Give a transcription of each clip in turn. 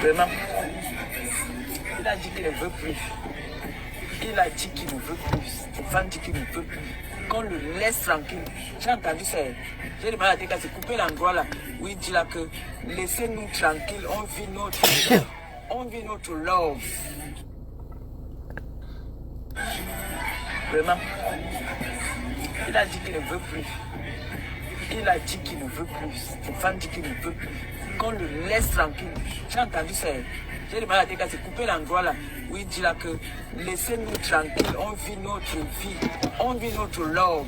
Vraiment. Il a dit qu'il ne veut plus. Il a dit qu'il ne veut plus. Stéphane dit qu'il ne veut plus. Qu'on le laisse tranquille. J'ai entendu ça. J'ai demandé à Teka, c'est couper l'endroit là. Où il dit là que laissez-nous tranquille. On vit notre love. Vraiment. Il a dit qu'il ne veut plus. Il a dit qu'il ne veut plus. Stéphane dit qu'il ne veut plus. Qu'on le laisse tranquille. J'ai entendu ça. J'ai demandé à Teka, c'est couper l'endroit là. Où il dit là que laissez-nous tranquille. On vit notre vie. On vit notre love.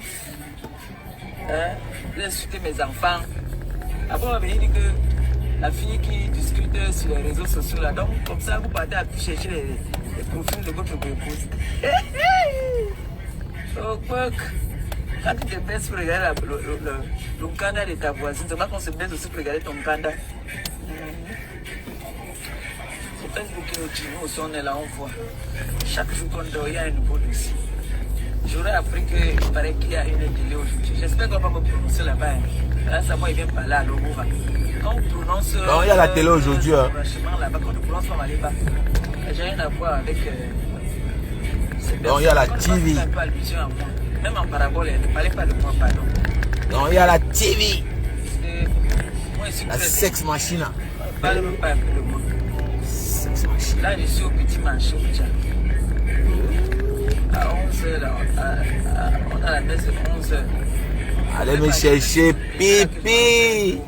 Hein? J'ai insulté mes enfants. Après, il dit que la fille qui discute sur les réseaux sociaux là. Donc, comme ça, vous partez à chercher les profils de votre épouse. Oh, quand tu te baisses pour regarder le kanda de ta voisine, c'est pas qu'on se baisse aussi pour regarder ton kanda. C'est pas ce que nous aussi on est là, on voit. Chaque jour qu'on dort, il y a un nouveau dossier. J'aurais appris qu'il paraît qu'il y a une télé aujourd'hui. J'espère qu'on va pas me prononcer là-bas. Là, ça moi, il vient parler à l'Omora. Quand on prononce. Non, il y a la télé aujourd'hui. Là-bas, quand on prononce, on va aller bas. J'ai rien à voir avec. Non, il y a la TV. Même en parabole, ne parlez pas de moi, pardon. Non, il y a la TV. La sex machine. Ne parlez même pas un peu de moi. Sex machine. Là, je suis au petit marché. À 11h, on a la messe de 11h. Allez me chercher pipi.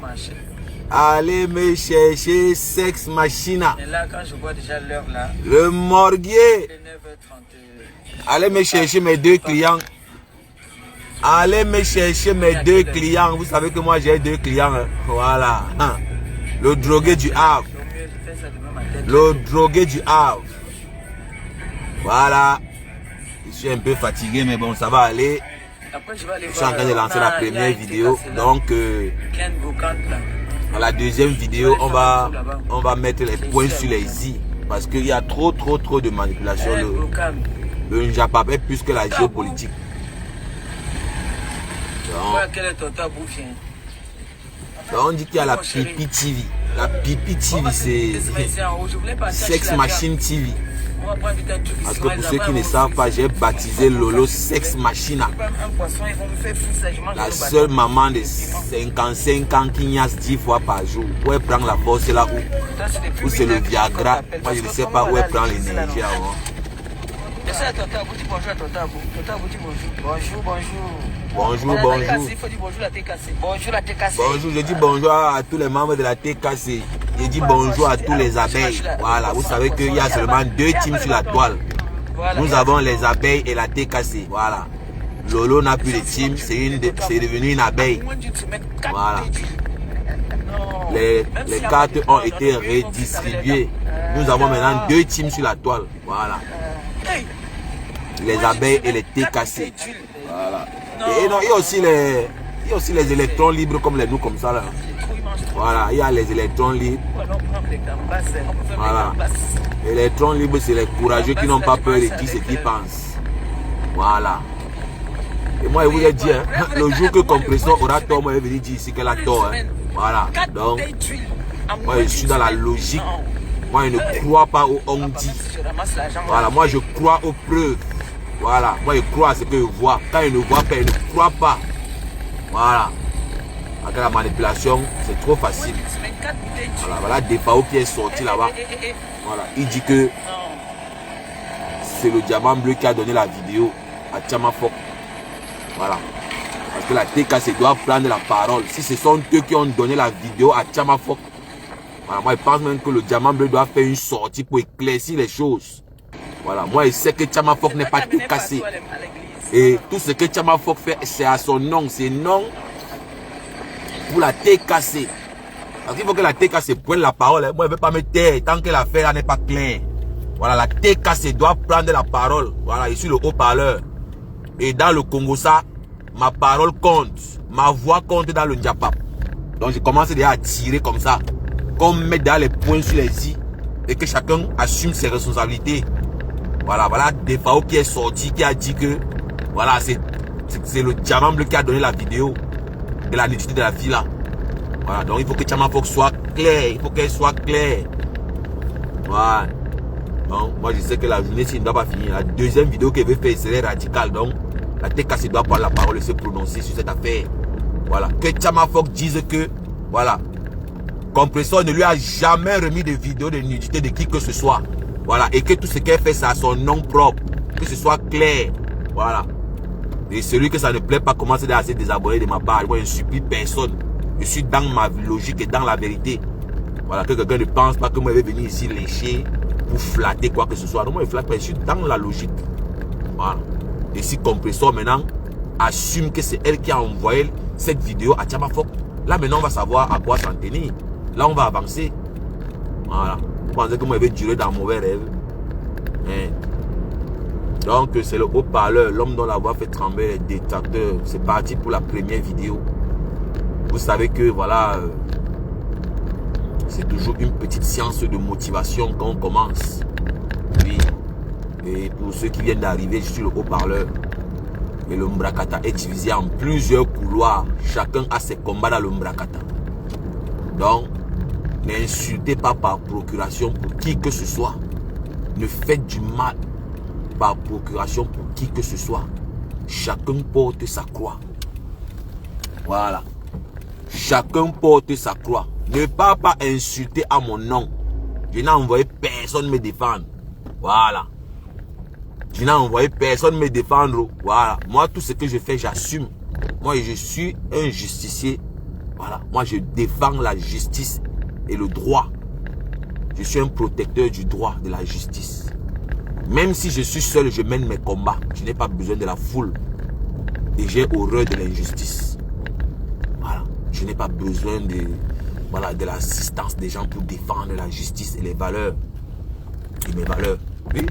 Allez me chercher sex machine. Et là, quand je vois déjà l'heure là. Le morguier. C'est 9h30. Allez me chercher mes deux clients. Allez me chercher mes deux clients. Vous savez que moi j'ai deux clients. Voilà. Le drogué du Havre. Le drogué du Havre. Voilà. Je suis un peu fatigué, mais bon, ça va aller. Je suis en train de lancer la première vidéo. Donc, dans la deuxième vidéo, on va mettre les points sur les i. Parce qu'il y a trop de manipulation. Le Njapap est plus que la géopolitique. Donc, on dit qu'il y a la Pipi TV. La Pipi TV, c'est Sex Machine TV. Parce que pour ceux qui ne savent pas, j'ai baptisé Lolo Sex Machina. La seule maman de 55 ans qui niasse 10 fois par jour. Où elle prend la force là où c'est le Viagra. Moi je ne sais pas où elle prend l'énergie avant. Bonjour. Bonjour, je dis bonjour à tous les membres de la TKC. Je dis bonjour à tous les abeilles. Voilà, vous savez qu'il y a seulement deux teams sur la toile. Nous avons les abeilles et la TKC. Voilà. Lolo n'a plus de team, c'est devenu une abeille. Voilà. Les cartes ont été redistribuées. Nous avons maintenant deux teams sur la toile. Voilà. Les abeilles et les TKC. Voilà. Et non, il y a aussi les électrons libres comme les nous comme ça là. Voilà, il y a les électrons libres. Voilà. Les électrons libres, c'est les courageux qui n'ont pas peur de dire ce qu'ils pensent. Voilà. Et moi, je vous ai dit, hein, le jour que Compression aura tort, moi, je vais venir dire ici qu'elle a tort. Hein. Voilà. Donc, moi, je suis dans la logique. Moi, je ne crois pas au on dit. Voilà, moi, je crois aux preuves. Voilà, moi, je crois à ce que je vois. Quand je ne vois pas, je ne crois pas. Voilà. Avec la manipulation, c'est trop facile. Voilà, Defao qui est sorti là-bas. Voilà, il dit que c'est le diamant bleu qui a donné la vidéo à Tchamafok. Voilà. Parce que la TKC doit prendre la parole. Si ce sont eux qui ont donné la vidéo à Tchamafok, voilà, moi je pense même que le diamant bleu doit faire une sortie pour éclaircir les choses. Voilà, moi je sais que Tchamafok n'est pas TKC. Et tout ce que Tchamafok fait, c'est à son nom. C'est non pour la TKC. Parce qu'il faut que la TKC prenne la parole. Moi, je ne vais pas me taire tant que l'affaire n'est pas claire. Voilà, la TKC doit prendre la parole. Voilà, je suis le haut-parleur. Et dans le Congo, ça, ma parole compte. Ma voix compte dans le Njapap. Donc, je commence déjà à tirer comme ça. Qu'on met dans les points sur les i. Et que chacun assume ses responsabilités. Voilà, Defao qui est sorti, qui a dit que, voilà, c'est le diamant bleu qui a donné la vidéo de la nudité de la fille là. Voilà, donc il faut que Tchamafok soit clair, il faut qu'elle soit claire. Voilà. Donc, moi, je sais que la journée, s'il ne doit pas finir, la deuxième vidéo qu'il veut faire serait radicale. Donc, la TKC doit prendre la parole et se prononcer sur cette affaire. Voilà. Que Chama Fock dise que, voilà, Compressor ne lui a jamais remis de vidéo de nudité de qui que ce soit. Voilà. Et que tout ce qu'elle fait, c'est à son nom propre. Que ce soit clair. Voilà. Et celui que ça ne plaît pas commence à se désabonner de ma part. Moi, je ne supplie personne. Je suis dans ma logique et dans la vérité. Voilà. Que quelqu'un ne pense pas que moi, je vais venir ici lécher pour flatter quoi que ce soit. Non, moi, je flatte pas. Je suis dans la logique. Voilà. Et si Compressor maintenant assume que c'est elle qui a envoyé cette vidéo à Chama Fock, là maintenant on va savoir à quoi s'en tenir. Là on va avancer. Voilà. Vous pensez que moi je vais durer dans un mauvais rêve. Donc c'est le haut-parleur, l'homme dont la voix fait trembler les détracteurs. C'est parti pour la première vidéo. Vous savez que voilà, c'est toujours une petite séance de motivation quand on commence. Oui. Et pour ceux qui viennent d'arriver, je suis le haut-parleur. Et le Mbrakata est divisé en plusieurs couloirs. Chacun a ses combats dans le Mbrakata. Donc, n'insultez pas par procuration pour qui que ce soit. Ne faites du mal par procuration pour qui que ce soit. Chacun porte sa croix. Voilà. Chacun porte sa croix. Ne pas insulter à mon nom. Je n'ai envoyé personne me défendre. Voilà. Je n'ai envoyé personne me défendre. Voilà. Moi, tout ce que je fais, j'assume. Moi, je suis un justicier. Voilà. Moi, je défends la justice et le droit. Je suis un protecteur du droit, de la justice. Même si je suis seul, je mène mes combats. Je n'ai pas besoin de la foule. Et j'ai horreur de l'injustice. Voilà. Je n'ai pas besoin de, voilà, de l'assistance des gens pour défendre la justice et les valeurs. Et mes valeurs. Oui.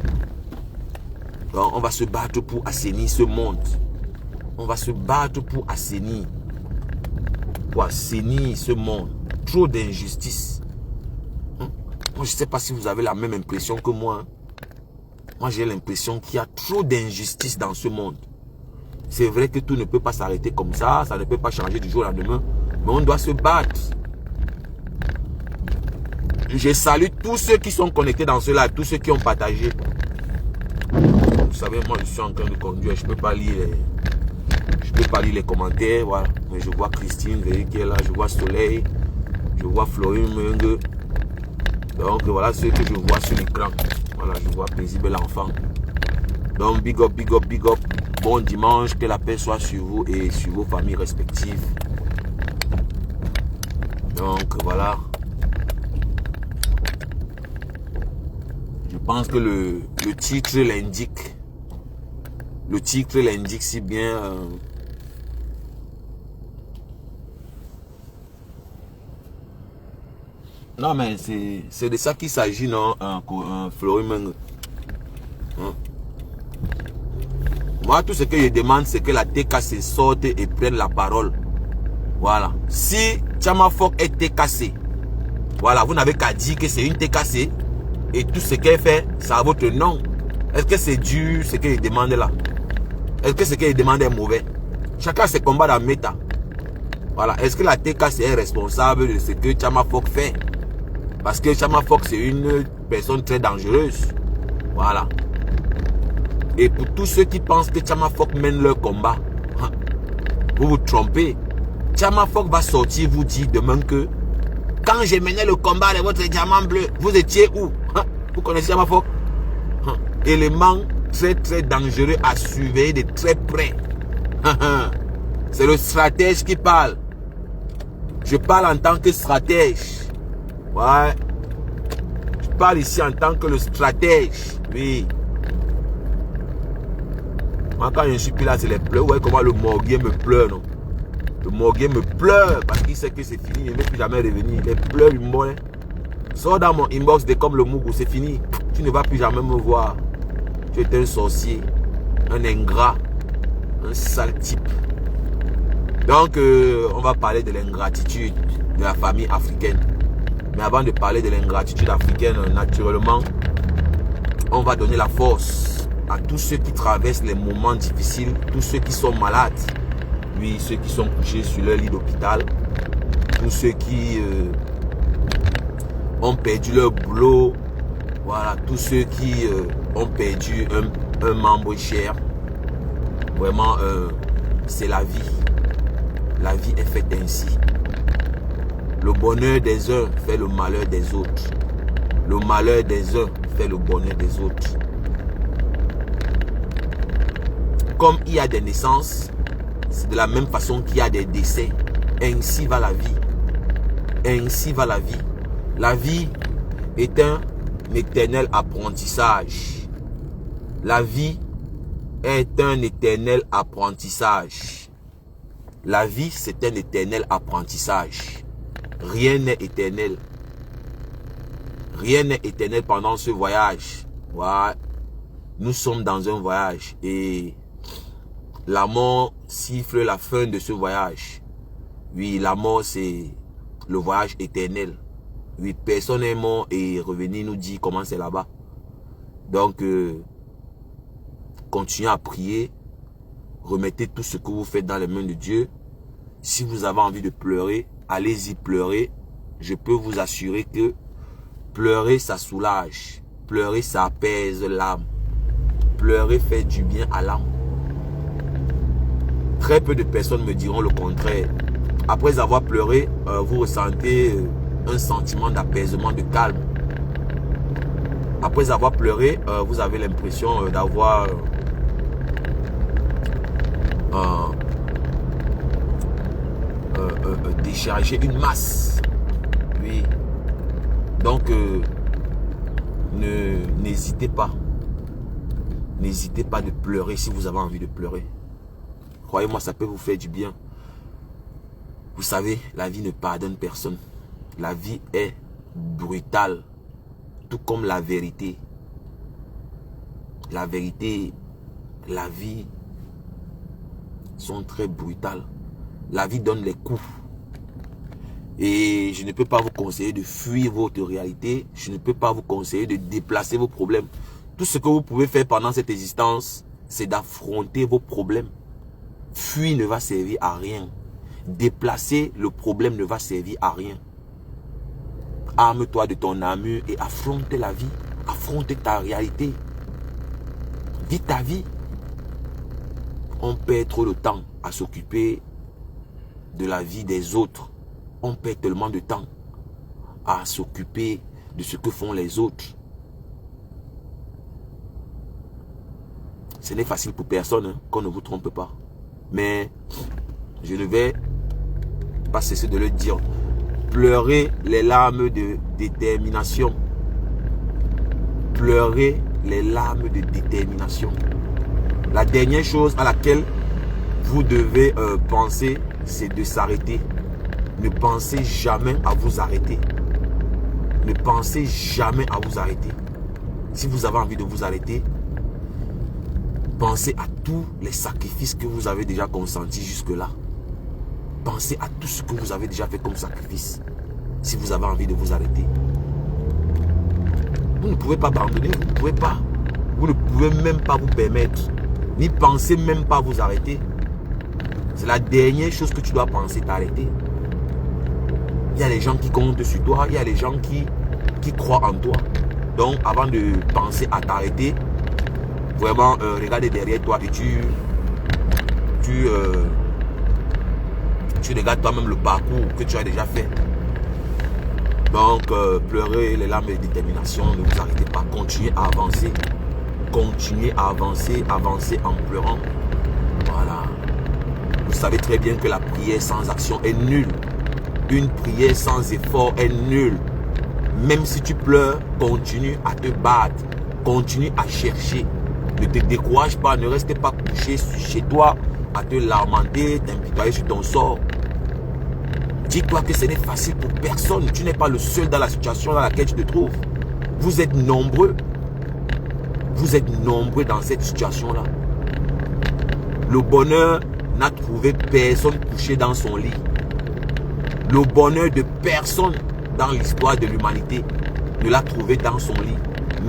Donc, on va se battre pour assainir ce monde. On va se battre pour assainir. Pour assainir ce monde. Trop d'injustice. Moi, je ne sais pas si vous avez la même impression que moi. Moi, j'ai l'impression qu'il y a trop d'injustice dans ce monde. C'est vrai que tout ne peut pas s'arrêter comme ça. Ça ne peut pas changer du jour au lendemain. Mais on doit se battre. Je salue tous ceux qui sont connectés dans ce live. Tous ceux qui ont partagé. Vous savez, moi, je suis en train de conduire. Je ne peux pas lire les commentaires. Voilà. Mais je vois Christine qui est là. Je vois Soleil. Je vois Florine Menge. Donc, voilà ce que je vois sur l'écran. Voilà, je vois Paisible l'enfant. Donc, big up, big up, big up. Bon dimanche. Que la paix soit sur vous et sur vos familles respectives. Donc, voilà. Je pense que le titre l'indique. Le titre l'indique si bien. Non, mais c'est de ça qu'il s'agit, non, Florine. Moi, tout ce que je demande, c'est que la TKC sorte et prenne la parole. Voilà. Si Chama Fock est TKC, voilà, vous n'avez qu'à dire que c'est une TKC et tout ce qu'elle fait, ça a votre nom. Est-ce que c'est dur ce qu'il demande là? Est-ce que ce qu'il demande est mauvais? Chacun a ses combats dans méta. Voilà. Est-ce que la TKC est responsable de ce que Chama Fock fait? Parce que Chama Fock, c'est une personne très dangereuse. Voilà. Et pour tous ceux qui pensent que Chama Fock mène leur combat, vous vous trompez. Chama Fock va sortir vous dire demain que quand j'ai mené le combat de votre diamant bleu, vous étiez où? Vous connaissez Chama Fock? Élément très très dangereux à surveiller de très près. C'est le stratège qui parle. Je parle en tant que stratège. Ouais. Je parle ici en tant que le stratège. Oui. Moi, quand je suis plus là, c'est les pleurs. Vous voyez comment le morguier me pleure, non? Le morguier me pleure parce qu'il sait que c'est fini. Il ne veut plus jamais revenir. Il pleure, il meurt. Sors dans mon inbox de comme le Mougou, c'est fini. Tu ne vas plus jamais me voir. Tu es un sorcier, un ingrat, un sale type. Donc, on va parler de l'ingratitude de la famille africaine. Mais avant de parler de l'ingratitude africaine, naturellement, on va donner la force à tous ceux qui traversent les moments difficiles, tous ceux qui sont malades, oui, ceux qui sont couchés sur leur lit d'hôpital, tous ceux qui ont perdu leur boulot, Voilà, tous ceux qui ont perdu un membre cher, vraiment, c'est la vie. La vie est faite ainsi. Le bonheur des uns fait le malheur des autres. Le malheur des uns fait le bonheur des autres. Comme il y a des naissances, c'est de la même façon qu'il y a des décès. Ainsi va la vie. Ainsi va la vie. La vie est un éternel apprentissage. La vie est un éternel apprentissage. La vie, c'est un éternel apprentissage. Rien n'est éternel. Rien n'est éternel pendant ce voyage. Voilà. Nous sommes dans un voyage et la mort siffle la fin de ce voyage. Oui, la mort, c'est le voyage éternel. Oui, personne n'est mort et revenu nous dit comment c'est là-bas. Donc, continuez à prier. Remettez tout ce que vous faites dans les mains de Dieu. Si vous avez envie de pleurer, allez-y pleurer. Je peux vous assurer que pleurer, ça soulage. Pleurer, ça apaise l'âme. Pleurer fait du bien à l'âme. Très peu de personnes me diront le contraire. Après avoir pleuré, vous ressentez un sentiment d'apaisement, de calme. Après avoir pleuré, vous avez l'impression d'avoir déchargé une masse. Oui. Donc, n'hésitez pas. N'hésitez pas de pleurer si vous avez envie de pleurer. Croyez-moi, ça peut vous faire du bien. Vous savez, la vie ne pardonne personne. La vie est brutale. Tout comme la vérité. La vérité, la vie sont très brutales. La vie donne les coups. Et je ne peux pas vous conseiller de fuir votre réalité. Je ne peux pas vous conseiller de déplacer vos problèmes. Tout ce que vous pouvez faire pendant cette existence, c'est d'affronter vos problèmes. Fuir ne va servir à rien. Déplacer le problème ne va servir à rien. Arme-toi de ton armure et affronte la vie. Affronte ta réalité. Vis ta vie. On perd trop de temps à s'occuper de la vie des autres. On perd tellement de temps à s'occuper de ce que font les autres. Ce n'est facile pour personne, hein, qu'on ne vous trompe pas. Mais je ne vais pas cesser de le dire. Pleurez les larmes de détermination. Pleurez les larmes de détermination. La dernière chose à laquelle vous devez penser, c'est de s'arrêter. Ne pensez jamais à vous arrêter. Ne pensez jamais à vous arrêter. Si vous avez envie de vous arrêter, pensez à tous les sacrifices que vous avez déjà consentis jusque-là. Pensez à tout ce que vous avez déjà fait comme sacrifice. Si vous avez envie de vous arrêter. Vous ne pouvez pas abandonner, vous ne pouvez pas. Vous ne pouvez même pas vous permettre. Ni penser même pas à vous arrêter. C'est la dernière chose que tu dois penser, t'arrêter. Il y a des gens qui comptent sur toi, il y a des gens qui croient en toi. Donc avant de penser à t'arrêter, vraiment regarde derrière toi et tu regardes toi-même le parcours que tu as déjà fait. Donc pleurez les larmes de détermination, ne vous arrêtez pas, continuez à avancer. Continuez à avancer, avancer en pleurant. Voilà. Vous savez très bien que la prière sans action est nulle. Une prière sans effort est nulle. Même si tu pleures, continue à te battre. Continue à chercher. Ne te décourage pas, ne reste pas couché chez toi à te lamenter, t'impitoyer sur ton sort. Dis-toi que ce n'est facile pour personne. Tu n'es pas le seul dans la situation dans laquelle tu te trouves. Vous êtes nombreux. Vous êtes nombreux dans cette situation-là. Le bonheur n'a trouvé personne couché dans son lit. Le bonheur de personne dans l'histoire de l'humanité ne l'a trouvé dans son lit.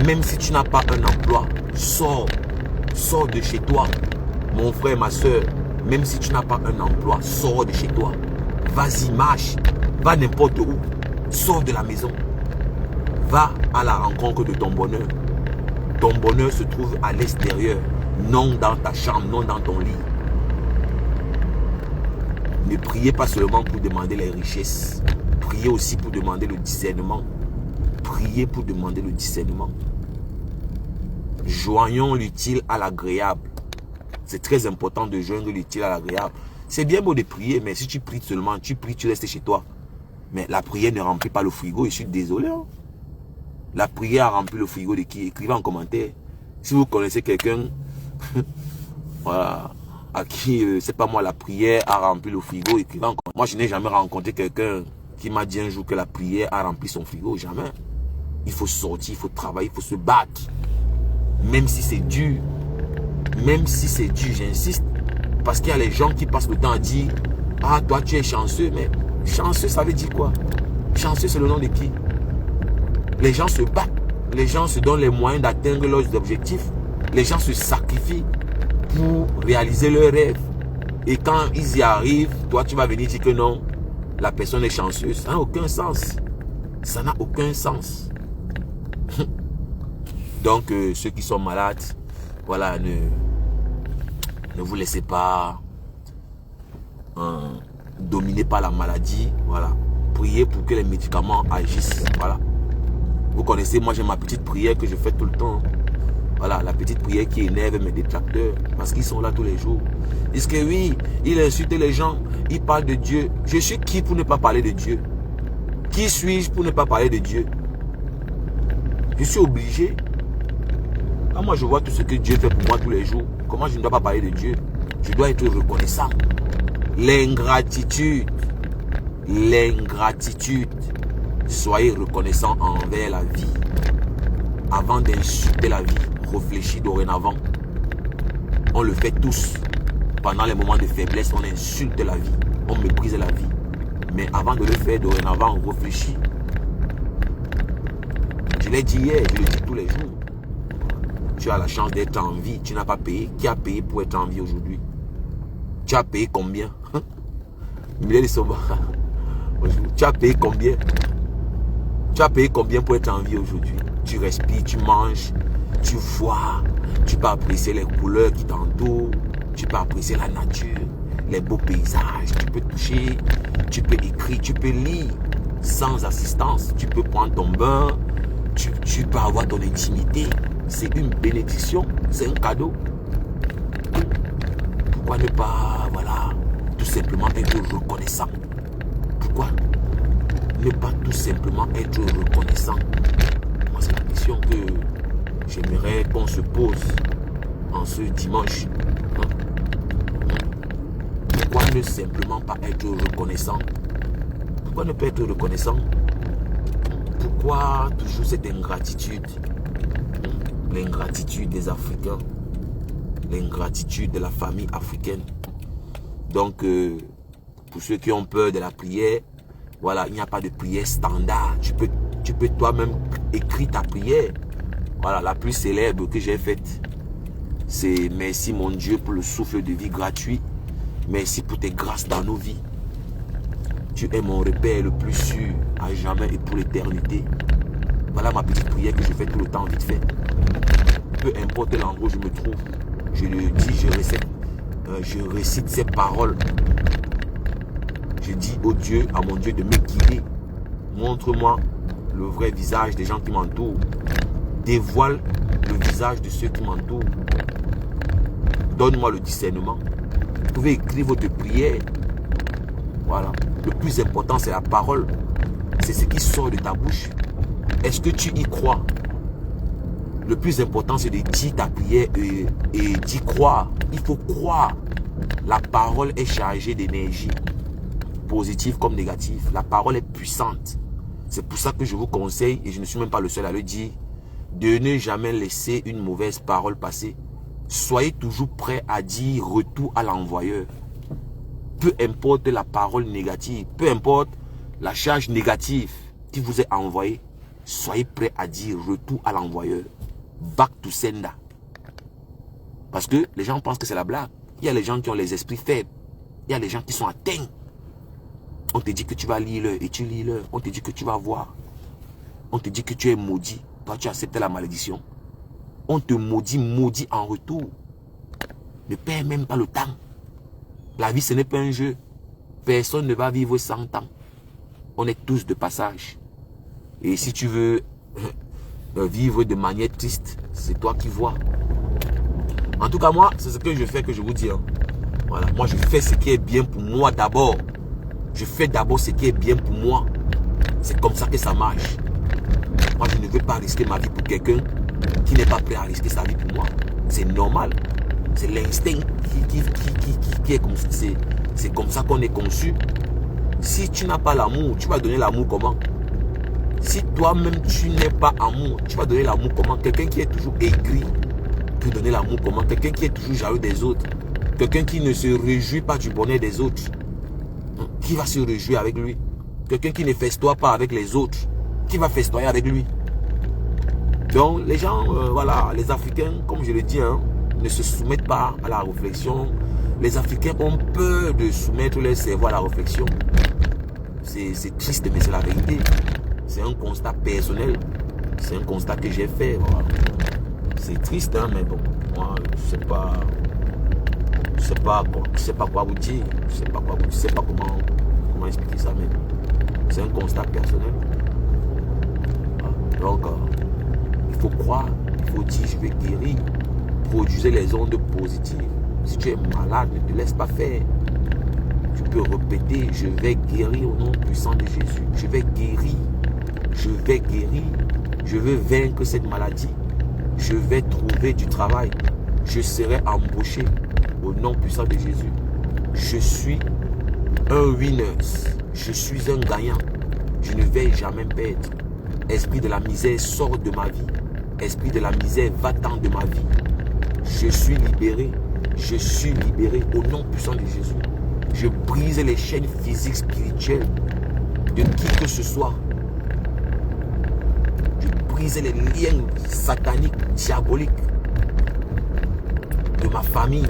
Même si tu n'as pas un emploi, sors. Sors de chez toi. Mon frère, ma soeur, même si tu n'as pas un emploi, sors de chez toi. Vas-y, marche. Va n'importe où. Sors de la maison. Va à la rencontre de ton bonheur. Ton bonheur se trouve à l'extérieur, non dans ta chambre, non dans ton lit. Ne priez pas seulement pour demander les richesses. Priez aussi pour demander le discernement. Priez pour demander le discernement. Joignons l'utile à l'agréable. C'est très important de joindre l'utile à l'agréable. C'est bien beau de prier, mais si tu pries seulement, tu pries, tu restes chez toi. Mais la prière ne remplit pas le frigo, je suis désolé. Hein. La prière a rempli le frigo de qui? Écrivez en commentaire. Si vous connaissez quelqu'un, voilà, à qui, c'est pas moi, la prière a rempli le frigo, écrivez en commentaire. Moi, je n'ai jamais rencontré quelqu'un qui m'a dit un jour que la prière a rempli son frigo, jamais. Il faut sortir, il faut travailler, il faut se battre. Même si c'est dur. Même si c'est dur, j'insiste. Parce qu'il y a les gens qui passent le temps à dire « Ah, toi, tu es chanceux. » Mais chanceux, ça veut dire quoi? Chanceux, c'est le nom de qui? Les gens se battent. Les gens se donnent les moyens d'atteindre leurs objectifs. Les gens se sacrifient pour réaliser leurs rêves. Et quand ils y arrivent, toi, tu vas venir dire que non, la personne est chanceuse. Ça n'a aucun sens. Ça n'a aucun sens. Donc, ceux qui sont malades, voilà, ne vous laissez pas dominer par la maladie. Voilà. Priez pour que les médicaments agissent. Voilà. Vous connaissez, moi j'ai ma petite prière que je fais tout le temps. Voilà, la petite prière qui énerve mes détracteurs. Parce qu'ils sont là tous les jours. Ils disent que oui, il insulte les gens. Il parle de Dieu. Je suis qui pour ne pas parler de Dieu? Qui suis-je pour ne pas parler de Dieu? Je suis obligé. Quand moi je vois tout ce que Dieu fait pour moi tous les jours, comment je ne dois pas parler de Dieu? Je dois être reconnaissant. L'ingratitude. L'ingratitude. Soyez reconnaissant envers la vie. Avant d'insulter la vie, réfléchis dorénavant. On le fait tous. Pendant les moments de faiblesse, on insulte la vie. On méprise la vie. Mais avant de le faire dorénavant, on réfléchit. Je l'ai dit hier, je le dis tous les jours. Tu as la chance d'être en vie, tu n'as pas payé. Qui a payé pour être en vie aujourd'hui? Tu as payé combien? Tu as payé combien? Tu as payé combien pour être en vie aujourd'hui? Tu respires, tu manges, tu vois, tu peux apprécier les couleurs qui t'entourent, tu peux apprécier la nature, les beaux paysages, tu peux toucher, tu peux écrire, tu peux lire sans assistance, tu peux prendre ton bain, tu peux avoir ton intimité. C'est une bénédiction, c'est un cadeau. Pourquoi ne pas, voilà, tout simplement être reconnaissant? Pourquoi ne pas tout simplement être reconnaissant? Moi, c'est la question que j'aimerais qu'on se pose en ce dimanche. Pourquoi ne simplement pas être reconnaissant? Pourquoi ne pas être reconnaissant? Pourquoi toujours cette ingratitude? L'ingratitude des Africains, l'ingratitude de la famille africaine. Donc, pour ceux qui ont peur de la prière, voilà, il n'y a pas de prière standard. Tu peux toi-même écrire ta prière. Voilà, la plus célèbre que j'ai faite, c'est « Merci mon Dieu pour le souffle de vie gratuit. Merci pour tes grâces dans nos vies. Tu es mon repère le plus sûr à jamais et pour l'éternité. » Voilà ma petite prière que je fais tout le temps, vite fait. Peu importe l'endroit où je me trouve, je le dis, je récite ces paroles. Je dis au Dieu, à mon Dieu de me guider. Montre-moi le vrai visage des gens qui m'entourent. Dévoile le visage de ceux qui m'entourent. Donne-moi le discernement. Vous pouvez écrire votre prière. Voilà. Le plus important, c'est la parole. C'est ce qui sort de ta bouche. Est-ce que tu y crois? Le plus important, c'est de dire ta prière et d'y croire. Il faut croire. La parole est chargée d'énergie, positive comme négative. La parole est puissante. C'est pour ça que je vous conseille, et je ne suis même pas le seul à le dire, de ne jamais laisser une mauvaise parole passer. Soyez toujours prêt à dire retour à l'envoyeur. Peu importe la parole négative, peu importe la charge négative qui vous est envoyée, soyez prêt à dire retour à l'envoyeur. Back to sender. Parce que les gens pensent que c'est la blague. Il y a les gens qui ont les esprits faibles. Il y a les gens qui sont atteints. On te dit que tu vas lire l'heure et tu lis l'heure. On te dit que tu vas voir. On te dit que tu es maudit. Toi, tu acceptes la malédiction. On te maudit en retour. Ne perds même pas le temps. La vie, ce n'est pas un jeu. Personne ne va vivre 100 ans. On est tous de passage. Et si tu veux vivre de manière triste, c'est toi qui vois. En tout cas, moi, c'est ce que je fais que je vous dis. Hein. Voilà. Moi, je fais ce qui est bien pour moi d'abord. Je fais d'abord ce qui est bien pour moi. C'est comme ça que ça marche. Moi, je ne veux pas risquer ma vie pour quelqu'un qui n'est pas prêt à risquer sa vie pour moi. C'est normal. C'est l'instinct qui est comme ça. C'est comme ça qu'on est conçu. Si tu n'as pas l'amour, tu vas donner l'amour comment? Si toi-même tu n'es pas amour, tu vas donner l'amour comment? Quelqu'un qui est toujours aigri peut donner l'amour comment? Quelqu'un qui est toujours jaloux des autres. Quelqu'un qui ne se réjouit pas du bonheur des autres. Qui va se réjouir avec lui? Quelqu'un qui ne festoie pas avec les autres. Qui va festoyer avec lui? Donc les gens, voilà, les Africains, comme je le dis, hein, ne se soumettent pas à la réflexion. Les Africains ont peur de soumettre leur cerveau à la réflexion. C'est triste, mais c'est la vérité. C'est un constat personnel. C'est un constat que j'ai fait. Voilà. C'est triste, hein, mais bon, moi, je sais pas quoi vous dire. Je sais pas comment expliquer ça, mais c'est un constat personnel. Voilà. Donc, il faut croire, il faut dire, je vais guérir. Produisez les ondes positives. Si tu es malade, ne te laisse pas faire. Tu peux répéter, je vais guérir au nom puissant de Jésus. Je vais guérir. Je vais guérir. Je veux vaincre cette maladie. Je vais trouver du travail. Je serai embauché au nom puissant de Jésus. Je suis un winner. Je suis un gagnant. Je ne vais jamais perdre. Esprit de la misère, sort de ma vie. Esprit de la misère, va-t'en de ma vie. Je suis libéré. Je suis libéré au nom puissant de Jésus. Je brise les chaînes physiques, spirituelles de qui que ce soit. Je brise les liens sataniques, diaboliques de ma famille,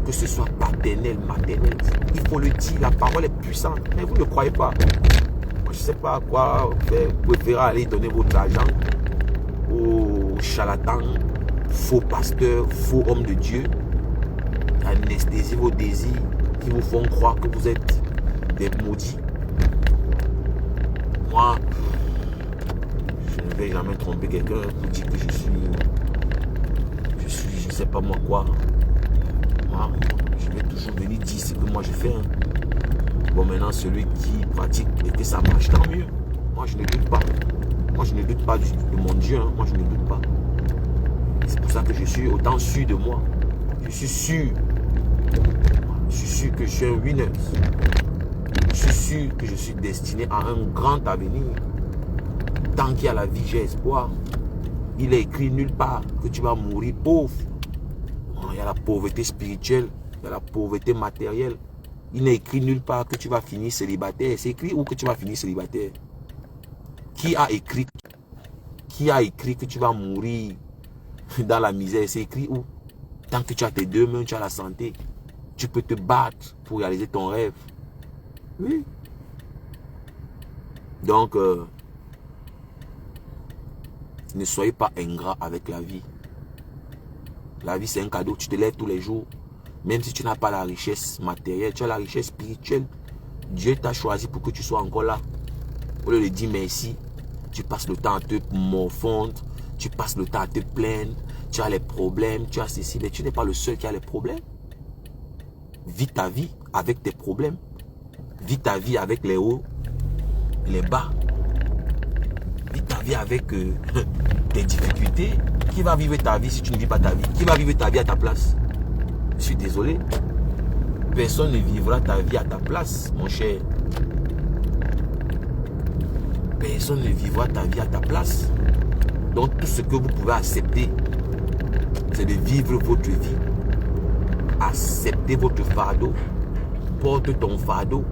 que ce soit paternel, maternel. Il faut le dire, la parole est puissante, mais vous ne croyez pas. Moi, je ne sais pas à quoi faire. Vous préférez aller donner votre argent aux charlatans, faux pasteurs, faux hommes de Dieu, anesthésie vos désirs qui vous font croire que vous êtes des maudits. Moi, je ne vais jamais tromper quelqu'un pour dire que je suis, je ne sais pas moi quoi. Moi, je vais toujours venir dire ce que moi je fais. Bon, maintenant, celui qui pratique et que ça marche, tant mieux. Moi, je ne doute pas. Moi, je ne doute pas de mon Dieu. Hein. Moi, je ne doute pas. C'est pour ça que je suis autant sûr de moi. Je suis sûr. Je suis sûr que je suis un winner. Je suis sûr que je suis destiné à un grand avenir. Tant qu'il y a la vie, j'ai espoir. Il est écrit nulle part que tu vas mourir pauvre. Il y a la pauvreté spirituelle, il y a la pauvreté matérielle. Il n'est écrit nulle part que tu vas finir célibataire. C'est écrit où que tu vas finir célibataire? Qui a écrit que tu vas mourir dans la misère? C'est écrit où? Tant que tu as tes deux mains, tu as la santé. Tu peux te battre pour réaliser ton rêve. Oui. Donc, ne soyez pas ingrat avec la vie. La vie, c'est un cadeau. Tu te lèves tous les jours. Même si tu n'as pas la richesse matérielle, tu as la richesse spirituelle. Dieu t'a choisi pour que tu sois encore là. Au lieu de dire merci, tu passes le temps à te morfondre. Tu passes le temps à te plaindre. Tu as les problèmes, tu as ceci. Mais tu n'es pas le seul qui a les problèmes. Vis ta vie avec tes problèmes. Vis ta vie avec les hauts, les bas. Vis ta vie avec tes difficultés. Qui va vivre ta vie si tu ne vis pas ta vie? Qui va vivre ta vie à ta place? Je suis désolé. Personne ne vivra ta vie à ta place, mon cher. Personne ne vivra ta vie à ta place. Donc tout ce que vous pouvez accepter, c'est de vivre votre vie. Acceptez votre fardeau. Porte ton fardeau.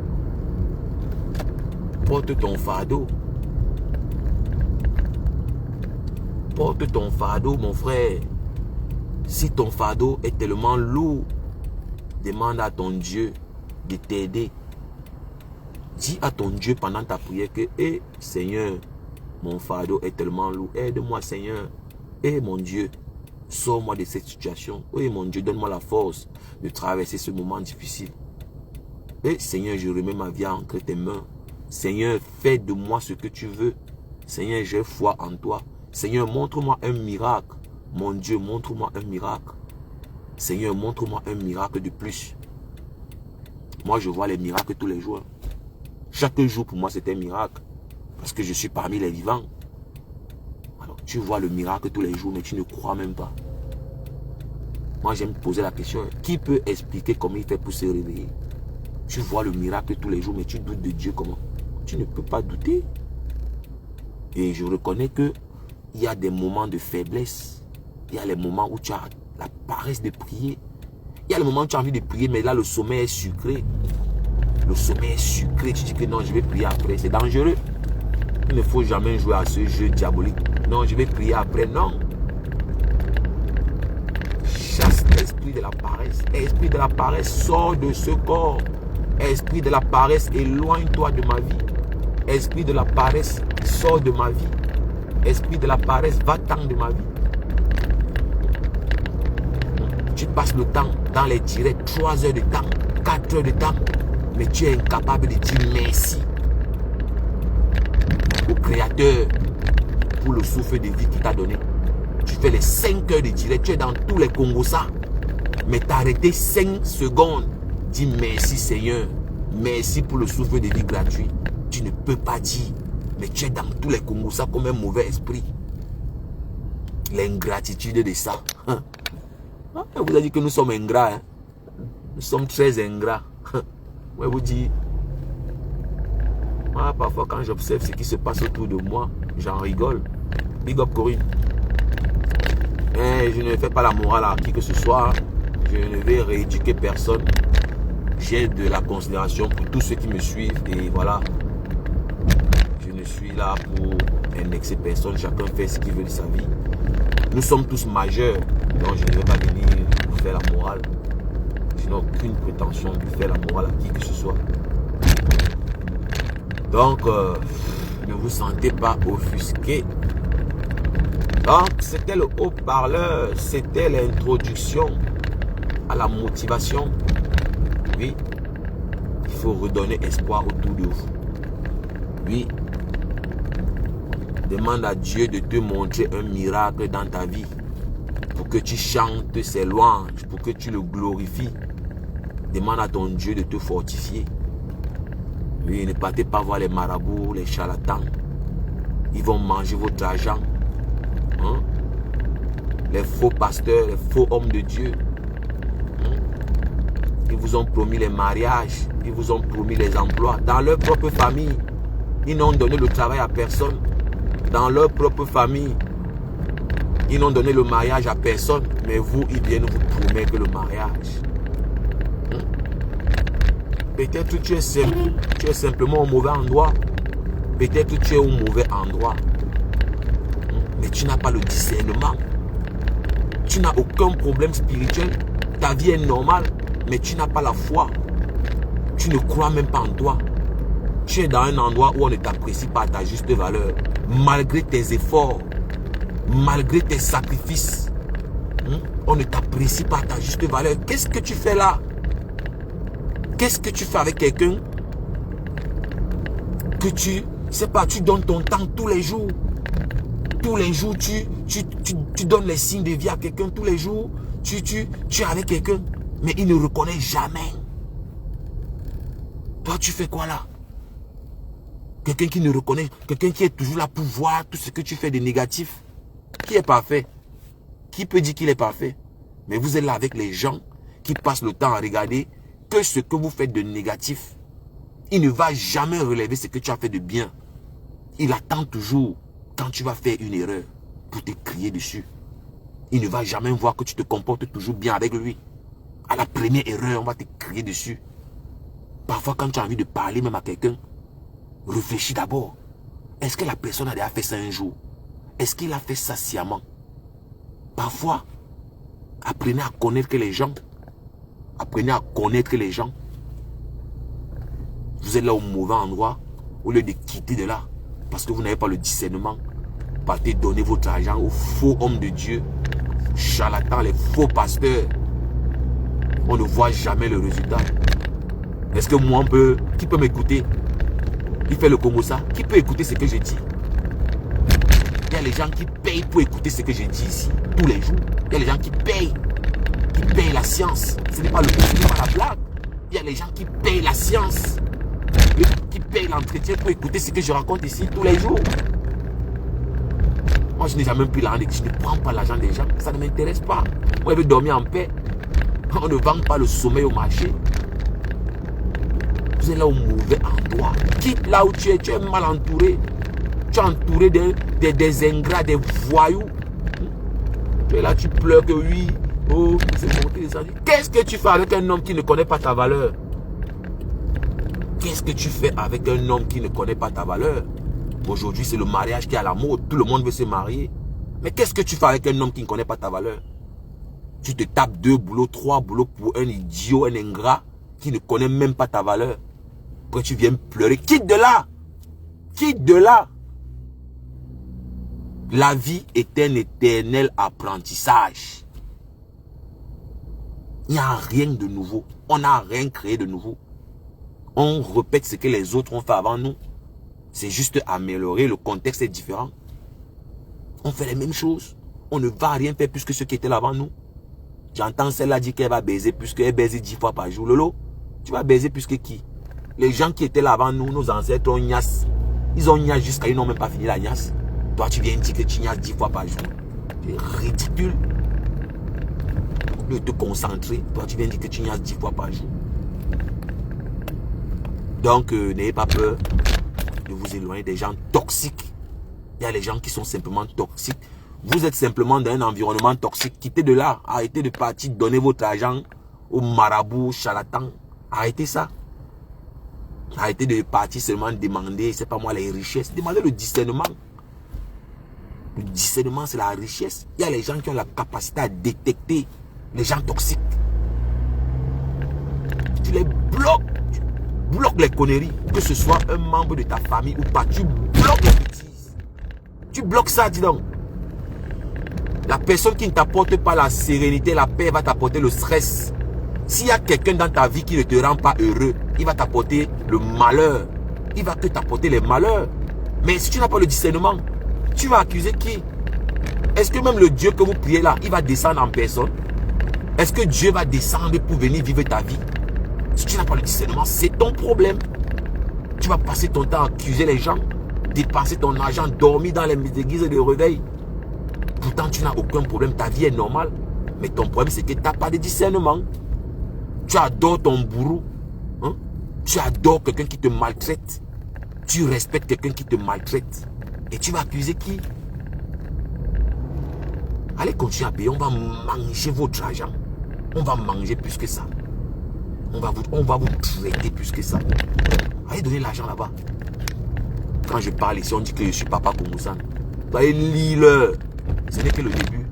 Porte ton fardeau. Porte ton fardeau, mon frère. Si ton fardeau est tellement lourd, demande à ton Dieu de t'aider. Dis à ton Dieu pendant ta prière que, Seigneur, Mon fardeau est tellement lourd. Aide-moi, Seigneur. Eh mon Dieu, sors-moi de cette situation. Oui, mon Dieu, donne-moi la force de traverser ce moment difficile. Et Seigneur, je remets ma vie entre tes mains. Seigneur, fais de moi ce que tu veux. Seigneur, j'ai foi en toi. Seigneur, montre-moi un miracle. Mon Dieu, montre-moi un miracle. Seigneur, montre-moi un miracle de plus. Moi, je vois les miracles tous les jours. Chaque jour, pour moi, c'est un miracle. Parce que je suis parmi les vivants. Alors, tu vois le miracle tous les jours, mais tu ne crois même pas. Moi, j'aime poser la question. Qui peut expliquer comment il fait pour se réveiller? Tu vois le miracle tous les jours, mais tu doutes de Dieu comment? Tu ne peux pas douter. Et je reconnais qu'il y a des moments de faiblesse. Il y a les moments où tu as la paresse de prier. Il y a les moments où tu as envie de prier, mais là, le sommeil est sucré. Le sommeil est sucré. Tu dis que non, je vais prier après. C'est dangereux. Il ne faut jamais jouer à ce jeu diabolique. Non, je vais prier après. Non. Chasse l'esprit de la paresse. Esprit de la paresse, sors de ce corps. Esprit de la paresse, éloigne-toi de ma vie. Esprit de la paresse, sors de ma vie. Esprit de la paresse, va-t'en de ma vie. Tu passes le temps dans les directs, 3 heures de temps, 4 heures de temps, mais tu es incapable de dire merci au Créateur pour le souffle de vie qu'il t'a donné. Tu fais les 5 heures de direct, tu es dans tous les Congossas, mais tu as arrêté 5 secondes. Dis merci Seigneur, merci pour le souffle de vie gratuit. Tu ne peux pas dire, mais tu es dans tous les Congossas comme un mauvais esprit. L'ingratitude de ça. On vous a dit que nous sommes ingrats. Hein? Nous sommes très ingrats. Moi, vous dis, moi, parfois quand j'observe ce qui se passe autour de moi, j'en rigole. Big up Corinne. Mais je ne fais pas la morale à qui que ce soit. Je ne vais rééduquer personne. J'ai de la considération pour tous ceux qui me suivent. Et voilà. Je ne suis là pour indexer personne. Chacun fait ce qu'il veut de sa vie. Nous sommes tous majeurs. Donc je ne vais pas venir vous faire la morale. Je n'ai aucune prétention de faire la morale à qui que ce soit. Donc, ne vous sentez pas offusqué. Donc, c'était le haut-parleur. C'était l'introduction à la motivation. Oui, il faut redonner espoir autour de vous. Oui, demande à Dieu de te montrer un miracle dans ta vie. Pour que tu chantes ses louanges, pour que tu le glorifies. Demande à ton Dieu de te fortifier. Oui, ne partez pas voir les marabouts, les charlatans. Ils vont manger votre argent. Hein? Les faux pasteurs, les faux hommes de Dieu. Hein? Ils vous ont promis les mariages. Ils vous ont promis les emplois. Dans leur propre famille. Ils n'ont donné le travail à personne. Dans leur propre famille. Ils n'ont donné le mariage à personne. Mais vous, ils viennent vous promettre le mariage. Peut-être tu es simplement au mauvais endroit. Peut-être tu es au mauvais endroit. Mais tu n'as pas le discernement. Tu n'as aucun problème spirituel. Ta vie est normale. Mais tu n'as pas la foi. Tu ne crois même pas en toi. Tu es dans un endroit où on ne t'apprécie pas à ta juste valeur. Malgré tes efforts. Malgré tes sacrifices. On ne t'apprécie pas à ta juste valeur. Qu'est-ce que tu fais là? Qu'est-ce que tu fais avec quelqu'un que tu donnes ton temps tous les jours? Tous les jours, tu donnes les signes de vie à quelqu'un. Tous les jours, tu es avec quelqu'un. Mais il ne reconnaît jamais. Toi, tu fais quoi là? Quelqu'un qui ne reconnaît, quelqu'un qui est toujours là pour voir tout ce que tu fais de négatif. Qui est parfait? Qui peut dire qu'il est parfait? Mais vous êtes là avec les gens qui passent le temps à regarder que ce que vous faites de négatif. Il ne va jamais relever ce que tu as fait de bien. Il attend toujours quand tu vas faire une erreur pour te crier dessus. Il ne va jamais voir que tu te comportes toujours bien avec lui. À la première erreur, on va te crier dessus. Parfois, quand tu as envie de parler même à quelqu'un, réfléchis d'abord. Est-ce que la personne a déjà fait ça un jour? Est-ce qu'il a fait ça sciemment? Parfois, apprenez à connaître les gens. Apprenez à connaître les gens. Vous êtes là au mauvais endroit. Au lieu de quitter de là, Parce que vous n'avez pas le discernement. Partez donner votre argent aux faux hommes de Dieu, charlatans, les faux pasteurs. On ne voit jamais le résultat. Est-ce que moi, qui peut m'écouter? Il fait le Congo ça. Qui peut écouter ce que je dis? Il y a les gens qui payent pour écouter ce que je dis ici, tous les jours. Il y a les gens qui payent la science. Ce n'est pas la blague. Il y a les gens qui payent la science, qui payent l'entretien pour écouter ce que je raconte ici tous les jours. Moi, je n'ai jamais pris l'argent. Je ne prends pas l'argent des gens. Ça ne m'intéresse pas. Moi, je veux dormir en paix. On ne vend pas le sommeil au marché. Vous êtes là au mauvais endroit. Quitte là où tu es mal entouré. Tu es entouré des ingrats, des voyous. Tu es là, tu pleures que oui. Oh, c'est monté les années. Qu'est-ce que tu fais avec un homme qui ne connaît pas ta valeur? Qu'est-ce que tu fais avec un homme qui ne connaît pas ta valeur? Aujourd'hui, c'est le mariage qui est à la mode. Tout le monde veut se marier. Mais qu'est-ce que tu fais avec un homme qui ne connaît pas ta valeur? Tu te tapes 2 boulots, 3 boulots pour un idiot, un ingrat qui ne connaît même pas ta valeur. Après, tu viens pleurer. Quitte de là. Quitte de là. La vie est un éternel apprentissage. Il n'y a rien de nouveau. On n'a rien créé de nouveau. On répète ce que les autres ont fait avant nous. C'est juste améliorer. Le contexte est différent. On fait les mêmes choses. On ne va rien faire plus que ceux qui étaient là avant nous. J'entends celle-là dire qu'elle va baiser plus qu'elle baise 10 fois par jour. Lolo, tu vas baiser plus que qui? Les gens qui étaient là avant nous, nos ancêtres ont niasse. Ils ont niasse jusqu'à ils n'ont même pas fini la niasse. Toi, tu viens dire que tu niasses 10 fois par jour. C'est ridicule. Au lieu de te concentrer, toi, tu viens dire que tu niasses 10 fois par jour. Donc, n'ayez pas peur de vous éloigner des gens toxiques. Il y a les gens qui sont simplement toxiques. Vous êtes simplement dans un environnement toxique. Quittez de là. Arrêtez de partir, donnez votre argent aux marabouts, aux charlatans. Arrêtez ça. Arrêtez de partir seulement demander, c'est pas moi, les richesses. Demandez le discernement. Le discernement, c'est la richesse. Il y a les gens qui ont la capacité à détecter les gens toxiques. Tu les bloques. Tu bloques les conneries. Que ce soit un membre de ta famille ou pas. Tu bloques les bêtises. Tu bloques ça, dis donc. La personne qui ne t'apporte pas la sérénité, la paix, va t'apporter le stress. S'il y a quelqu'un dans ta vie qui ne te rend pas heureux, il va t'apporter le malheur. Il va que t'apporter les malheurs. Mais si tu n'as pas le discernement, tu vas accuser qui? Est-ce que même le Dieu que vous priez là, il va descendre en personne? Est-ce que Dieu va descendre pour venir vivre ta vie? Si tu n'as pas le discernement, c'est ton problème. Tu vas passer ton temps à accuser les gens, dépenser ton argent, dormir dans les églises de réveil. Pourtant, tu n'as aucun problème, ta vie est normale. Mais ton problème, c'est que tu n'as pas de discernement. Tu adores ton bourreau. Hein? Tu adores quelqu'un qui te maltraite. Tu respectes quelqu'un qui te maltraite. Et tu vas accuser qui? Allez continuer à payer. On va manger votre argent. On va manger plus que ça. On va vous traiter plus que ça. Allez donner l'argent là-bas. Quand je parle ici, on dit que je suis papa Koumoussane. Allez lire-le. Ce n'est que le début.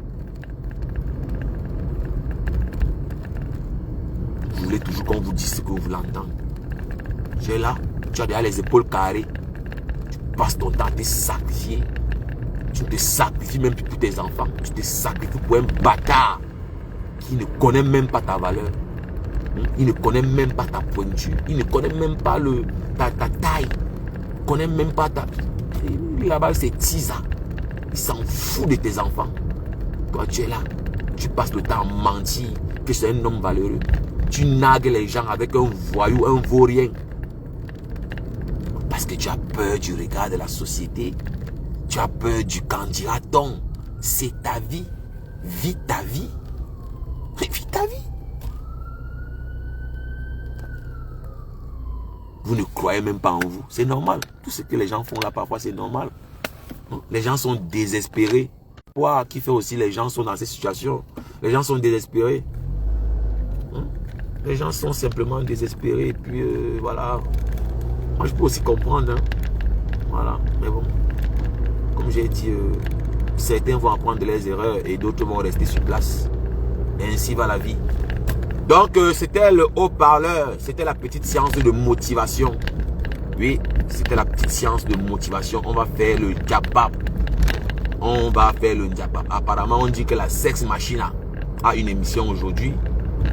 Vous voulez toujours qu'on vous dise ce que vous voulez entendre. Tu es là, tu as déjà les épaules carrées. Tu passes ton temps à te sacrifier. Tu ne te sacrifies même plus pour tes enfants. Tu te sacrifies pour un bâtard qui ne connaît même pas ta valeur. Il ne connaît même pas ta pointure. Il ne connaît même pas ta taille. Il ne connaît même pas ta... Là-bas, c'est Tisa. Il s'en fout de tes enfants. Toi, tu es là. Tu passes le temps à mentir que c'est un homme valeureux. Tu nagues les gens avec un voyou, un vaurien. Parce que tu as peur du regard de la société. Tu as peur du qu'en dira-t-on. C'est ta vie. Vis ta vie. Vis ta vie. Vous ne croyez même pas en vous. C'est normal. Tout ce que les gens font là, parfois, c'est normal. Les gens sont désespérés. Quoi qui fait aussi les gens sont dans cette situation? Les gens sont désespérés. Les gens sont simplement désespérés. Et puis, voilà. Moi, je peux aussi comprendre. Hein. Voilà. Mais bon. Comme j'ai dit, certains vont apprendre leurs erreurs et d'autres vont rester sur place. Et ainsi va la vie. Donc, c'était le haut-parleur. C'était la petite séance de motivation. Oui, c'était la petite séance de motivation. On va faire le djabab. On va faire le djabab. Apparemment, on dit que la Sex Machine a une émission aujourd'hui.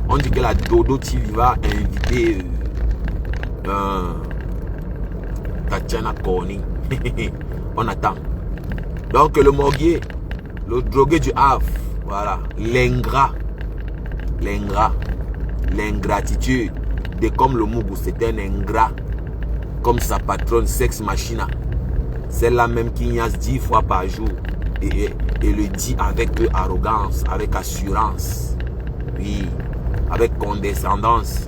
On dit que la Dodo TV va inviter Tatiana Corning. On attend. Donc le morguier, le drogué du Havre, voilà, l'ingrat, l'ingratitude, de comme le Mougou, c'est un ingrat, comme sa patronne Sex Machina, celle-là même qui niaise 10 fois par jour et le dit avec arrogance, avec assurance, oui, avec condescendance.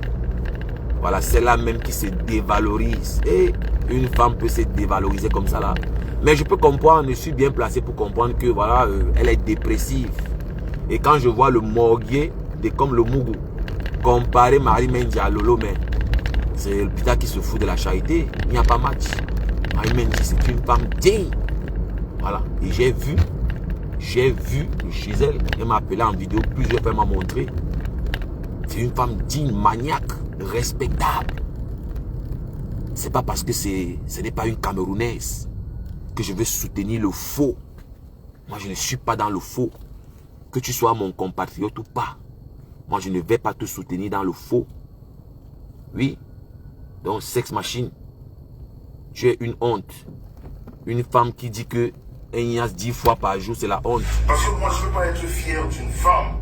Voilà, celle-là même qui se dévalorise. Et une femme peut se dévaloriser comme ça là. Mais je peux comprendre, je suis bien placé pour comprendre que voilà, elle est dépressive. Et quand je vois le morguier de comme le Mougou comparer Marie-Mendy à Lolo, mais c'est le putain qui se fout de la charité. Il n'y a pas match. Marie-Mendy, c'est une femme digne. Voilà. Et j'ai vu chez elle, elle m'a appelé en vidéo, plusieurs fois elle m'a montré. C'est une femme digne, maniaque, respectable. C'est pas parce que ce n'est pas une Camerounaise que je veux soutenir le faux. Moi, je ne suis pas dans le faux. Que tu sois mon compatriote ou pas. Moi, je ne vais pas te soutenir dans le faux. Oui. Donc, Sex Machine, tu es une honte. Une femme qui dit que elle niaise 10 fois par jour, c'est la honte. Parce que moi, je ne veux pas être fier d'une femme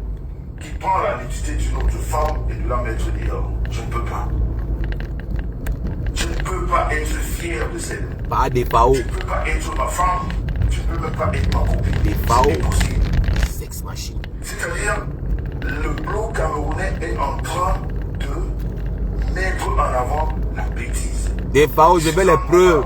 qui prend la nudité d'une autre femme et de la mettre dehors. Je ne peux pas. Je ne peux pas être fier de celle. Pas des FAO. Tu ne peux pas être ma femme. Tu ne peux même pas être ma copine. Des FAO. C'est impossible. Sex Machine. C'est-à-dire, le bloc camerounais est en train de mettre en avant la bêtise. Des FAO, je veux les preuves.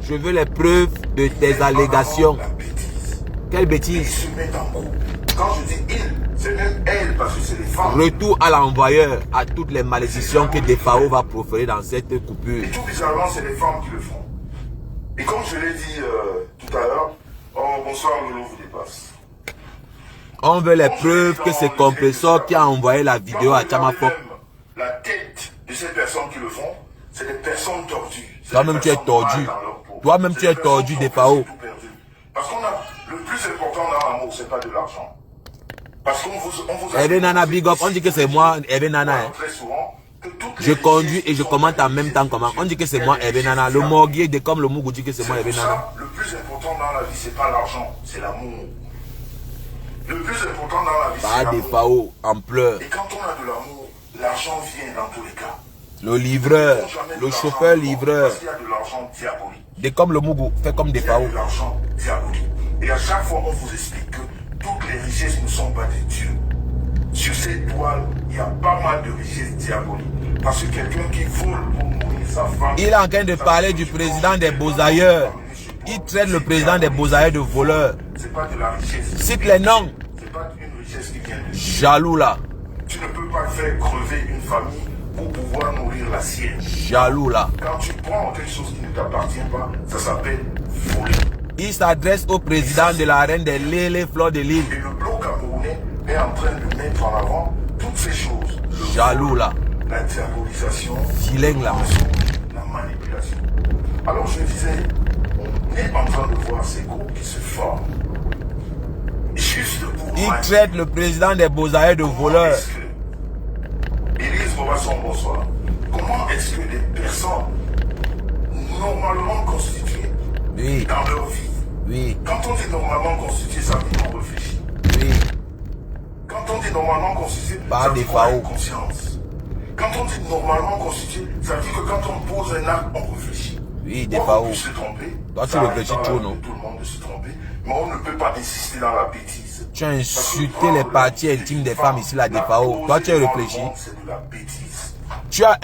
Je veux les preuves de tes allégations. La bêtise. Quelle Ils bêtise? se mettent en groupe. Quand je dis il, c'est même elle parce que c'est les femmes. Retour à l'envoyeur, à toutes les malédictions que des FAO va proférer dans cette coupure. Et tout bizarrement, c'est les femmes qui le font. Et comme je l'ai dit tout à l'heure, oh, bonsoir, Lolo vous dépasse. On veut les preuves que c'est Compressor qui a envoyé la vidéo à Chamafok. La tête de ces personnes qui le font, c'est des personnes tordues. Toi-même, tu es tordu. Toi-même, tu es tordu des FAO. Parce qu'on a le plus important dans l'amour, c'est pas de l'argent. Parce qu'on vous a... Ebe Nana, big up. On dit que c'est moi, Ebe Nana. Hein. Très souvent, que toutes Je les conduis richesses et je sont commente en bâties même temps comment. On dit que c'est moi, Ebe Nana. Le morguier de comme le Mougou dit que c'est moi, Ebe pour Nana. ça, le plus important dans la vie, c'est pas l'argent, c'est l'amour. Le plus important dans la vie, c'est Pas des l'amour. FAO en pleurs. Et quand on a de l'amour, l'argent vient dans tous les cas. Le livreur, le chauffeur livreur. Parce qu'il y a de l'argent diabolique. De comme le Mougou, fait comme des Il y a FAO. de l'argent diabolique. Et à chaque fois, on vous explique que toutes les richesses ne sont pas des dieux. Sur cette toile, il y a pas mal de richesses diaboliques. Parce que quelqu'un qui vole pour mourir sa femme... Il est en train de parler du président des Beaux-Ailleurs. Il traite le président des Beaux-Ailleurs de voleur. C'est pas de la richesse. Cite les noms. C'est pas une richesse qui vient de Dieu. Jaloux là. Tu ne peux pas faire crever une famille pour pouvoir nourrir la sienne. Jaloux là. Quand tu prends quelque chose qui ne t'appartient pas, ça s'appelle voler. Il s'adresse au président de la reine des Lélé Fleurs de l'île. Et le bloc camerounais est en train de mettre en avant toutes ces choses. Le Jaloux vol, là. La diabolisation, Vilain là. la manipulation. Alors je disais, on est en train de voir ces groupes qui se forment. Juste pour Il traite le président des Beaux-Ailleurs de voleur. Élise Bobasson, bonsoir. Comment est-ce que des personnes normalement constituées Oui, dans leur vie, oui, quand on dit normalement constitué, ça veut dire qu'on réfléchit. oui. Quand on dit normalement constitué, Pas ça veut des dire qu'on a FAO. une conscience. Quand on dit normalement constitué, ça veut dire que quand on pose un acte, on réfléchit. Oui, des On FAO. peut se tromper. Toi, tu Ça réfléchis arrive dans trop, la vie non? de tout le monde de se tromper, mais on ne peut pas insister dans la bêtise. Tu as insulté les parties intimes des femmes ici, là, des FAO. Toi, tu as réfléchi. C'est de la bêtise. Tu as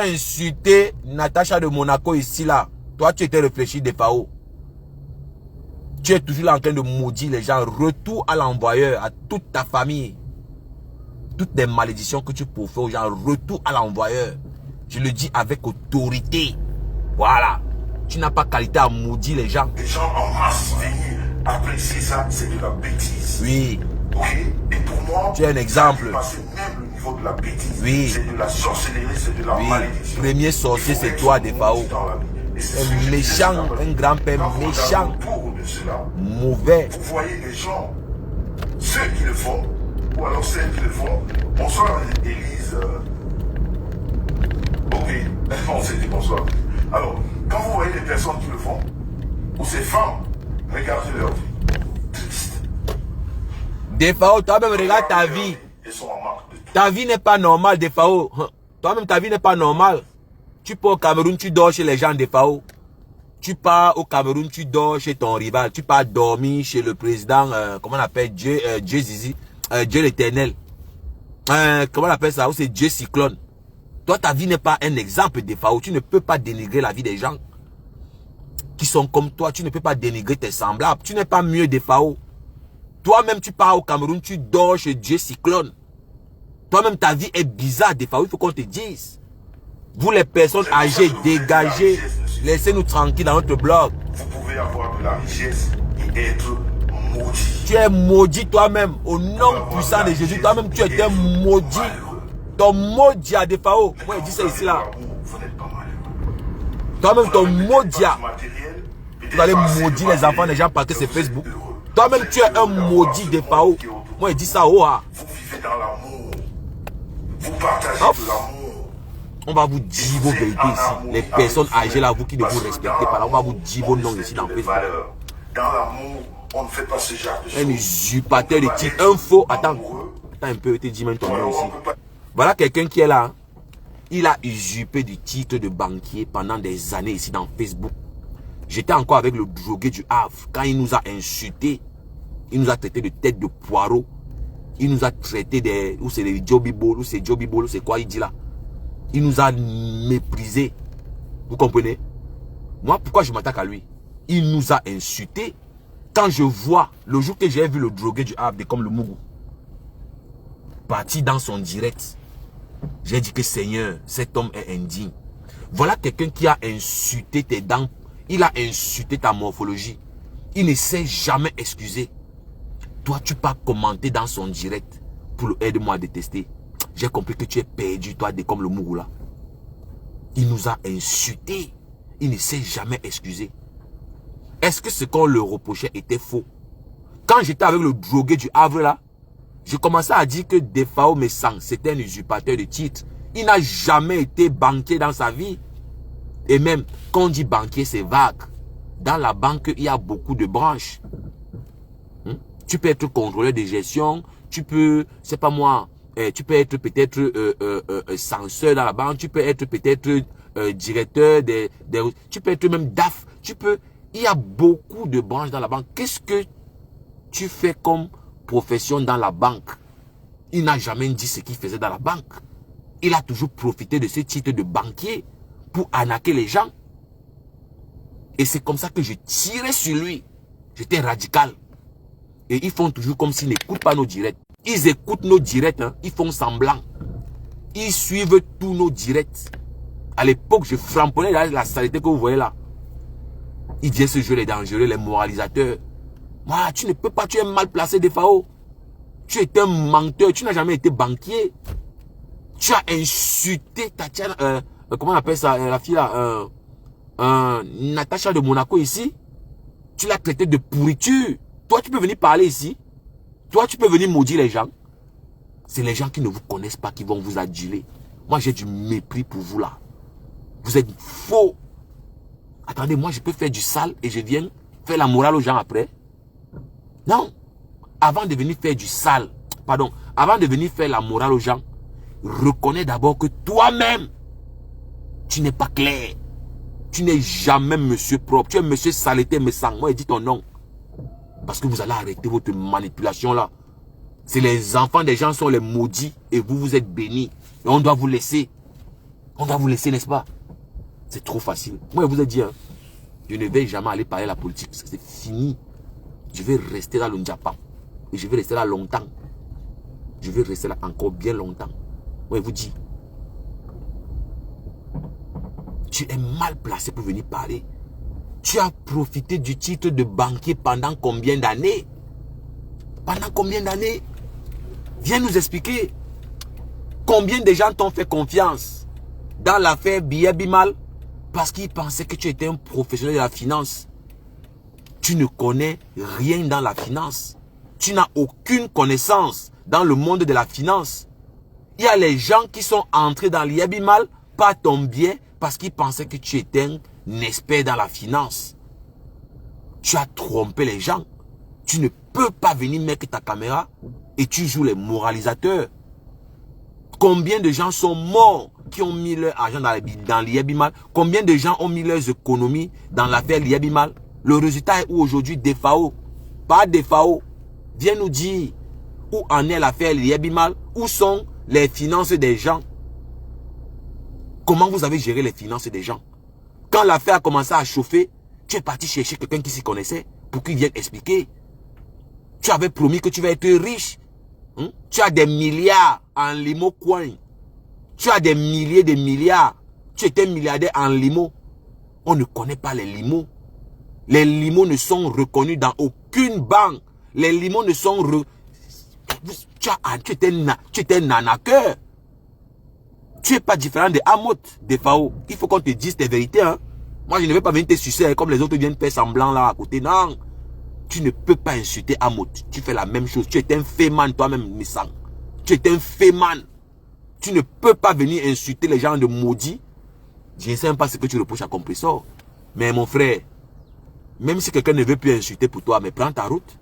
insulté Natacha de Monaco ici, là. Toi, tu étais réfléchi des FAO. Tu es toujours là en train de maudire les gens. Retour à l'envoyeur, à toute ta famille. Toutes les malédictions que tu profères aux gens, retour à l'envoyeur. Je le dis avec autorité. Voilà. Tu n'as pas qualité à maudire les gens. Les gens en masse venir apprécier ça, c'est de la bêtise. Oui. Ok. Et pour moi, Tu es un exemple. ça a dépassé même le niveau de la bêtise. Oui. C'est de la sorcellerie, c'est de la malédiction. Premier sorcier, c'est toi, Defao. Un méchant, un grand-père méchant, mauvais. Vous voyez les gens, ceux qui le font, ou alors celles qui le font, bonsoir Élise. Ok, on s'est dit bonsoir. Alors, quand vous voyez les personnes qui le font, ou ces femmes, regardez leur vie. Triste. Defao, toi-même, regarde ta vie. Ils sont en marque de tout. Ta vie n'est pas normale, Defao. Toi-même, ta vie n'est pas normale. Tu pars au Cameroun, tu dors chez les gens de FAO. Tu pars au Cameroun, tu dors chez ton rival. Tu pars dormir chez le président, comment on appelle, Dieu Zizi, Dieu l'éternel. Comment on appelle ça? C'est Dieu Cyclone. Toi, ta vie n'est pas un exemple de FAO. Tu ne peux pas dénigrer la vie des gens qui sont comme toi. Tu ne peux pas dénigrer tes semblables. Tu n'es pas mieux de FAO. Toi-même, tu pars au Cameroun, tu dors chez Dieu Cyclone. Toi-même, ta vie est bizarre de FAO. Il faut qu'on te dise. Vous les personnes âgées, dégagez, laissez-nous tranquilles dans notre blog. Vous pouvez avoir de la richesse et être maudit. Tu es maudit toi-même, au nom puissant de Jésus. Toi-même, tu es un maudit. Ton maudit à Defao. Moi, je dis ça ici là. Vous n'êtes pas malheureux. Toi-même, ton maudit. Tu vas aller maudire les enfants des gens parce que c'est Facebook. Toi-même, tu es un maudit Defao. Moi, je dis ça haut. Vous vivez dans l'amour. Vous partagez de l'amour. On va vous dire vos vérités ici. Les personnes âgées là, vous qui ne vous respectez pas là, on va vous dire vos noms ici dans Facebook. Dans l'amour, on ne fait pas ce genre de choses. Un usurpateur de titre, un faux. Attends un peu, te dis même ton nom ici. Voilà quelqu'un qui est là. Il a usurpé du titre de banquier pendant des années ici dans Facebook. J'étais encore avec le drogué du Havre. Quand il nous a insultés, il nous a traité de tête de poireau. Il nous a traité des... Ou c'est les Joby Ball, ou c'est Joby Ball, ou c'est quoi il dit là. Il nous a méprisés. Vous comprenez? Moi, pourquoi je m'attaque à lui? Il nous a insultés. Quand je vois, le jour que j'ai vu le drogué du Havre, comme le Mougou, parti dans son direct, j'ai dit que Seigneur, cet homme est indigne. Voilà quelqu'un qui a insulté tes dents. Il a insulté ta morphologie. Il ne s'est jamais excusé. Toi, tu peux commenter dans son direct pour aider-moi à détester. J'ai compris que tu es perdu, toi, comme le Mougou là. Il nous a insultés. Il ne s'est jamais excusé. Est-ce que ce qu'on le reprochait était faux? Quand j'étais avec le drogué du Havre là, je commençais à dire que Defao Messang, c'était un usurpateur de titre. Il n'a jamais été banquier dans sa vie. Et même, quand on dit banquier, c'est vague. Dans la banque, il y a beaucoup de branches. Tu peux être contrôleur de gestion, tu peux, c'est pas moi, tu peux être peut-être censeur dans la banque, tu peux être peut-être directeur tu peux être même DAF, il y a beaucoup de branches dans la banque. Qu'est-ce que tu fais comme profession dans la banque? Il n'a jamais dit ce qu'il faisait dans la banque. Il a toujours profité de ce titre de banquier pour arnaquer les gens. Et c'est comme ça que je tirais sur lui. J'étais radical. Et ils font toujours comme s'ils n'écoutent pas nos directs. Ils écoutent nos directs, hein. Ils font semblant. Ils suivent tous nos directs. À l'époque, je frapponnais la saleté que vous voyez là. Ils disaient ce jeu est dangereux, les moralisateurs. Moi, tu ne peux pas, tu es mal placé de FAO. Tu es un menteur, tu n'as jamais été banquier. Tu as insulté Tatiana, comment on appelle ça, la fille là, Natacha de Monaco ici. Tu l'as traité de pourriture. Toi, tu peux venir parler ici. Toi, tu peux venir maudire les gens. C'est les gens qui ne vous connaissent pas qui vont vous aduler. Moi, j'ai du mépris pour vous là. Vous êtes faux. Attendez, moi, je peux faire du sale et je viens faire la morale aux gens après. Non. Avant de venir faire du sale, pardon, avant de venir faire la morale aux gens, reconnais d'abord que toi-même, tu n'es pas clair. Tu n'es jamais monsieur propre. Tu es monsieur saleté, mais sans moi, dis ton nom. Parce que vous allez arrêter votre manipulation là. C'est les enfants des gens sont les maudits et vous, vous êtes bénis. Et on doit vous laisser. On doit vous laisser, n'est-ce pas? C'est trop facile. Moi, je vous ai dit, hein, je ne vais jamais aller parler la politique. C'est fini. Je vais rester là le Japon. Et je vais rester là longtemps. Je vais rester là encore bien longtemps. Moi, je vous dis. Tu es mal placé pour venir parler. Tu as profité du titre de banquier pendant combien d'années? Pendant combien d'années? Viens nous expliquer. Combien de gens t'ont fait confiance dans l'affaire billet Bimal parce qu'ils pensaient que tu étais un professionnel de la finance? Tu ne connais rien dans la finance. Tu n'as aucune connaissance dans le monde de la finance. Il y a les gens qui sont entrés dans l'Yabimal par ton biais parce qu'ils pensaient que tu étais un expert dans la finance. Tu as trompé les gens. Tu ne peux pas venir mettre ta caméra et tu joues les moralisateurs. Combien de gens sont morts qui ont mis leur argent dans l'Yabimal? Combien de gens ont mis leurs économies dans l'affaire l'Yabimal? Le résultat est où aujourd'hui? DFAO. Pas DFAO. Viens nous dire où en est l'affaire l'Yabimal. Où sont les finances des gens? Comment vous avez géré les finances des gens? Quand l'affaire a commencé à chauffer, tu es parti chercher quelqu'un qui s'y connaissait pour qu'il vienne expliquer. Tu avais promis que tu vas être riche. Tu as des milliards en limo coin. Tu as des milliers de milliards. Tu étais milliardaire en limo. On ne connaît pas les limos. Les limos ne sont reconnus dans aucune banque. Les limos ne sont... Tu étais nanaqueur. Tu n'es pas différent de Amot, de Fao. Il faut qu'on te dise tes vérités. Hein? Moi, je ne vais pas venir te sucer comme les autres viennent faire semblant là à côté. Non. Tu ne peux pas insulter Amot. Tu fais la même chose. Tu es un féman toi-même, Missang. Tu es un féman. Tu ne peux pas venir insulter les gens de maudits. Je ne sais même pas ce que tu reproches à Compressor. Mais mon frère, même si quelqu'un ne veut plus insulter pour toi, mais prends ta route.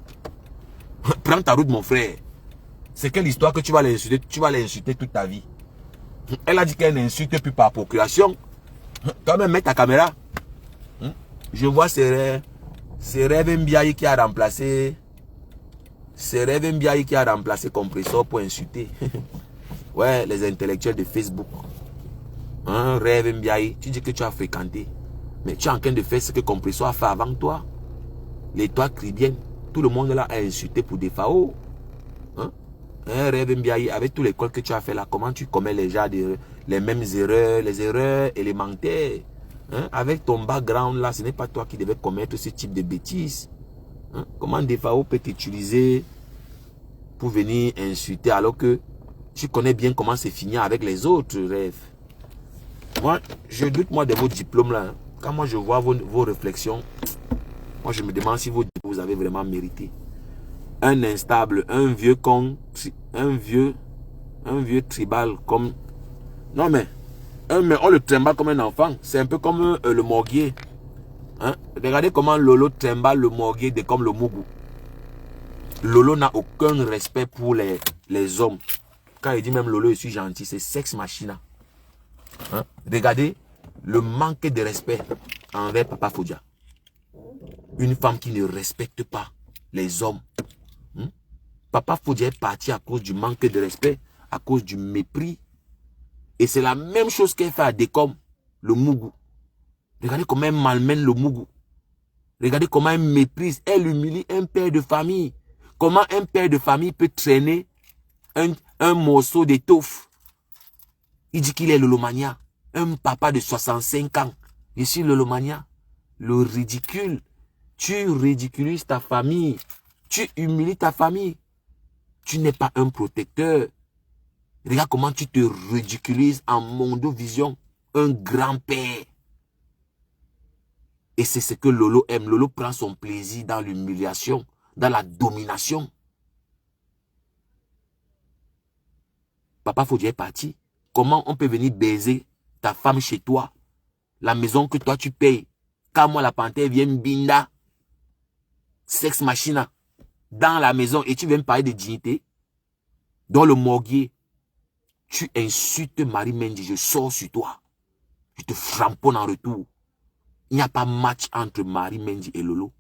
Prends ta route, mon frère. C'est quelle histoire que tu vas l'insulter? Tu vas l'insulter toute ta vie. Elle a dit qu'elle n'insulte plus par procuration. Toi-même, mets ta caméra. Je vois c'est Rêve Mbiaye qui a remplacé. C'est Rêve Mbiaye qui a remplacé Compressor pour insulter. Ouais, les intellectuels de Facebook. Rêve Mbiaye, tu dis que tu as fréquenté. Mais tu es en train de faire ce que Compressor a fait avant toi. Les toits cribiennes. Tout le monde là a insulté pour des FAO. Rêve Mbiaye, avec tout l'école que tu as fait là, comment tu commets les mêmes erreurs, les erreurs élémentaires? Avec ton background là, ce n'est pas toi qui devais commettre ce type de bêtises. Comment des FAO peut t'utiliser pour venir insulter alors que tu connais bien comment c'est fini avec les autres rêves? Moi, je doute moi de vos diplômes là. Quand moi je vois vos réflexions, moi je me demande si vos diplômes vous avez vraiment mérité. Un instable, un vieux con, un vieux tribal comme... Non mais on le trimballe comme un enfant. C'est un peu comme le morguier. Regardez comment Lolo trimballe le morguier comme le Mougou. Lolo n'a aucun respect pour les hommes. Quand il dit même Lolo, je suis gentil, c'est sex machina. Regardez le manque de respect envers Papa Fodja. Une femme qui ne respecte pas les hommes. Papa Fodja est parti à cause du manque de respect, à cause du mépris. Et c'est la même chose qu'elle fait à Décom, le Mougou. Regardez comment elle malmène le Mougou. Regardez comment elle méprise, elle humilie un père de famille. Comment un père de famille peut traîner un morceau d'étoffe? Il dit qu'il est Lolomania. Un papa de 65 ans. Je suis Lolomania. Le ridicule. Tu ridiculises ta famille. Tu humilies ta famille. Tu n'es pas un protecteur. Regarde comment tu te ridiculises en mondovision. Un grand-père. Et c'est ce que Lolo aime. Lolo prend son plaisir dans l'humiliation, dans la domination. Papa Fodja est parti. Comment on peut venir baiser ta femme chez toi? La maison que toi tu payes. Quand moi la panthère vient binda. Sex machina. Dans la maison. Et tu viens me parler de dignité. Dans le morguier. Tu insultes Marie Mendy. Je sors sur toi. Je te framponne en retour. Il n'y a pas match entre Marie Mendy et Lolo.